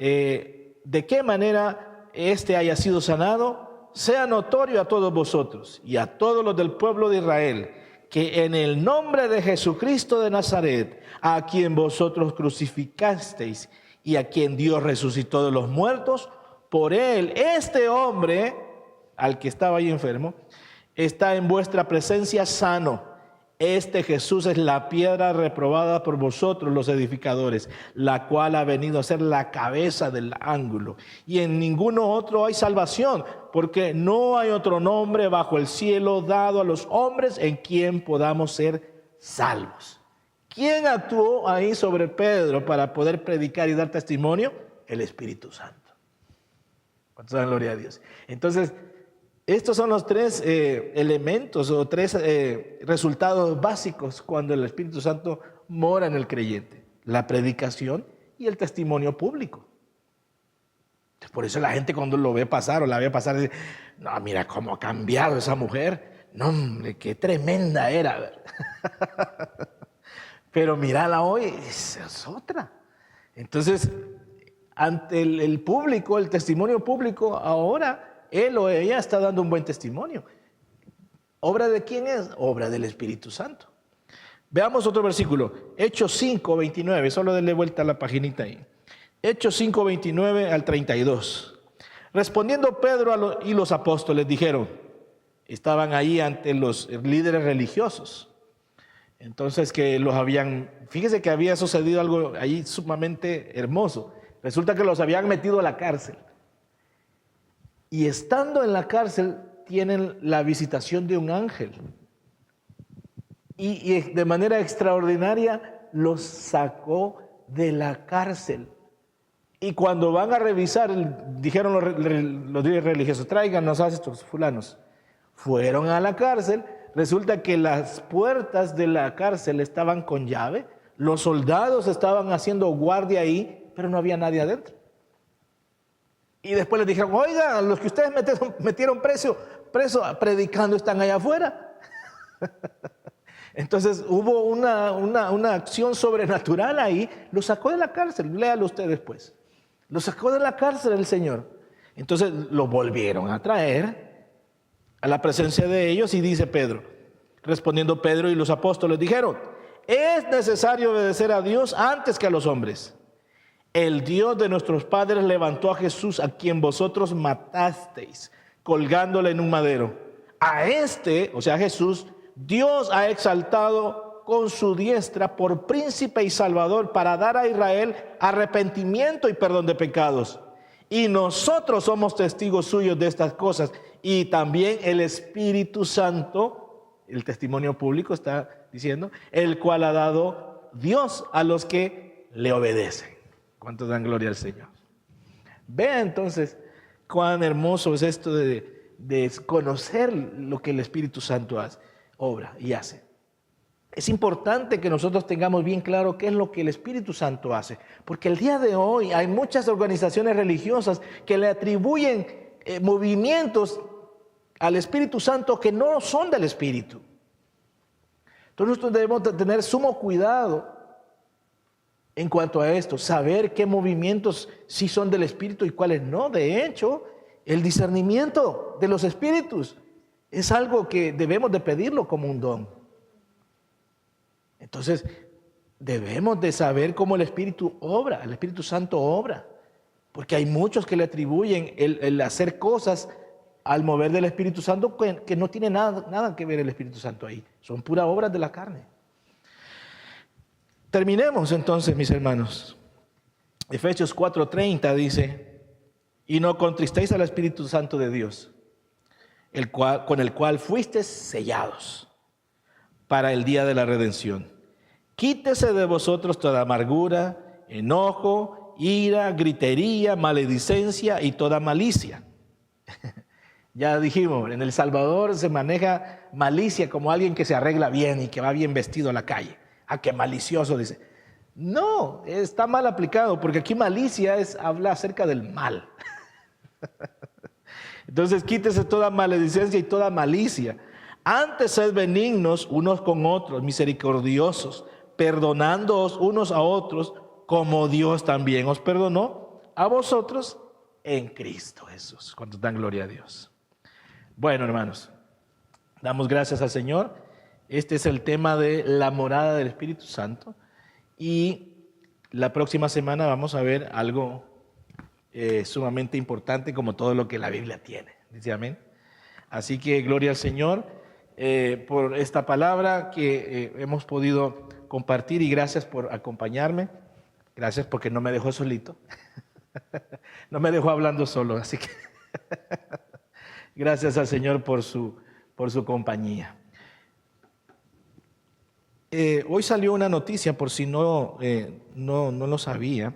éste haya sido sanado, sea notorio a todos vosotros y a todos los del pueblo de Israel, que en el nombre de Jesucristo de Nazaret, a quien vosotros crucificasteis y a quien Dios resucitó de los muertos, por él, este hombre, al que estaba ahí enfermo, está en vuestra presencia sano. Este Jesús es la piedra reprobada por vosotros los edificadores, la cual ha venido a ser la cabeza del ángulo. Y en ninguno otro hay salvación, porque no hay otro nombre bajo el cielo dado a los hombres en quien podamos ser salvos. ¿Quién actuó ahí sobre Pedro para poder predicar y dar testimonio? El Espíritu Santo. ¿Cuántos dan gloria a Dios? Entonces, estos son los tres elementos o tres resultados básicos cuando el Espíritu Santo mora en el creyente: la predicación y el testimonio público. Por eso la gente cuando lo ve pasar o la ve pasar dice: no, mira cómo ha cambiado esa mujer. No, hombre, qué tremenda era. Pero mírala hoy, es otra. Entonces, ante el público, el testimonio público, ahora él o ella está dando un buen testimonio. ¿Obra de quién es? Obra del Espíritu Santo. Veamos otro versículo, Hechos 5, 29, solo denle vuelta a la paginita ahí. Hechos 5, 29 al 32. Respondiendo Pedro y los apóstoles dijeron, estaban ahí ante los líderes religiosos. Entonces que los habían, fíjese que había sucedido algo ahí sumamente hermoso. Resulta que los habían metido a la cárcel. Y estando en la cárcel tienen la visitación de un ángel. Y de manera extraordinaria los sacó de la cárcel. Y cuando van a revisar, dijeron los líderes religiosos, tráiganos a estos fulanos. Fueron a la cárcel, resulta que las puertas de la cárcel estaban con llave, los soldados estaban haciendo guardia ahí, pero no había nadie adentro. Y después les dijeron, oiga, los que ustedes metieron preso predicando están allá afuera. Entonces hubo una acción sobrenatural ahí, lo sacó de la cárcel, léalo usted después. Lo sacó de la cárcel el Señor. Entonces lo volvieron a traer a la presencia de ellos y dice Pedro, respondiendo Pedro y los apóstoles dijeron, es necesario obedecer a Dios antes que a los hombres. El Dios de nuestros padres levantó a Jesús, a quien vosotros matasteis, colgándole en un madero. A este, o sea, Jesús, Dios ha exaltado con su diestra por príncipe y salvador para dar a Israel arrepentimiento y perdón de pecados. Y nosotros somos testigos suyos de estas cosas. Y también el Espíritu Santo, el testimonio público está diciendo, el cual ha dado Dios a los que le obedecen. ¿Cuántos dan gloria al Señor? Vea entonces cuán hermoso es esto de conocer lo que el Espíritu Santo hace, obra y hace. Es importante que nosotros tengamos bien claro qué es lo que el Espíritu Santo hace, porque el día de hoy hay muchas organizaciones religiosas que le atribuyen movimientos al Espíritu Santo que no son del Espíritu. Entonces nosotros debemos tener sumo cuidado en cuanto a esto, saber qué movimientos sí son del Espíritu y cuáles no. De hecho, el discernimiento de los espíritus es algo que debemos de pedirlo como un don. Entonces, debemos de saber cómo el Espíritu obra, el Espíritu Santo obra, porque hay muchos que le atribuyen el hacer cosas al mover del Espíritu Santo que no tiene nada que ver el Espíritu Santo ahí, son puras obras de la carne. Terminemos entonces, mis hermanos. Efesios 4:30 dice, y no contristéis al Espíritu Santo de Dios, con el cual fuisteis sellados para el día de la redención. Quítese de vosotros toda amargura, enojo, ira, gritería, maledicencia y toda malicia. Ya dijimos, en El Salvador se maneja malicia como alguien que se arregla bien y que va bien vestido a la calle. Ah, qué malicioso, dice. No, está mal aplicado, porque aquí malicia habla acerca del mal. Entonces quítese toda maledicencia y toda malicia. Antes sed benignos unos con otros, misericordiosos, perdonándoos unos a otros, como Dios también os perdonó a vosotros en Cristo Jesús. Cuánto dan gloria a Dios. Bueno, hermanos, damos gracias al Señor. Este es el tema de la morada del Espíritu Santo. Y la próxima semana vamos a ver algo sumamente importante, como todo lo que la Biblia tiene. Dice amén. Así que gloria al Señor. por esta palabra que hemos podido compartir y gracias por acompañarme. Gracias porque no me dejó solito. No me dejó hablando solo, así que gracias al Señor por su compañía. Hoy salió una noticia, por si no lo sabía.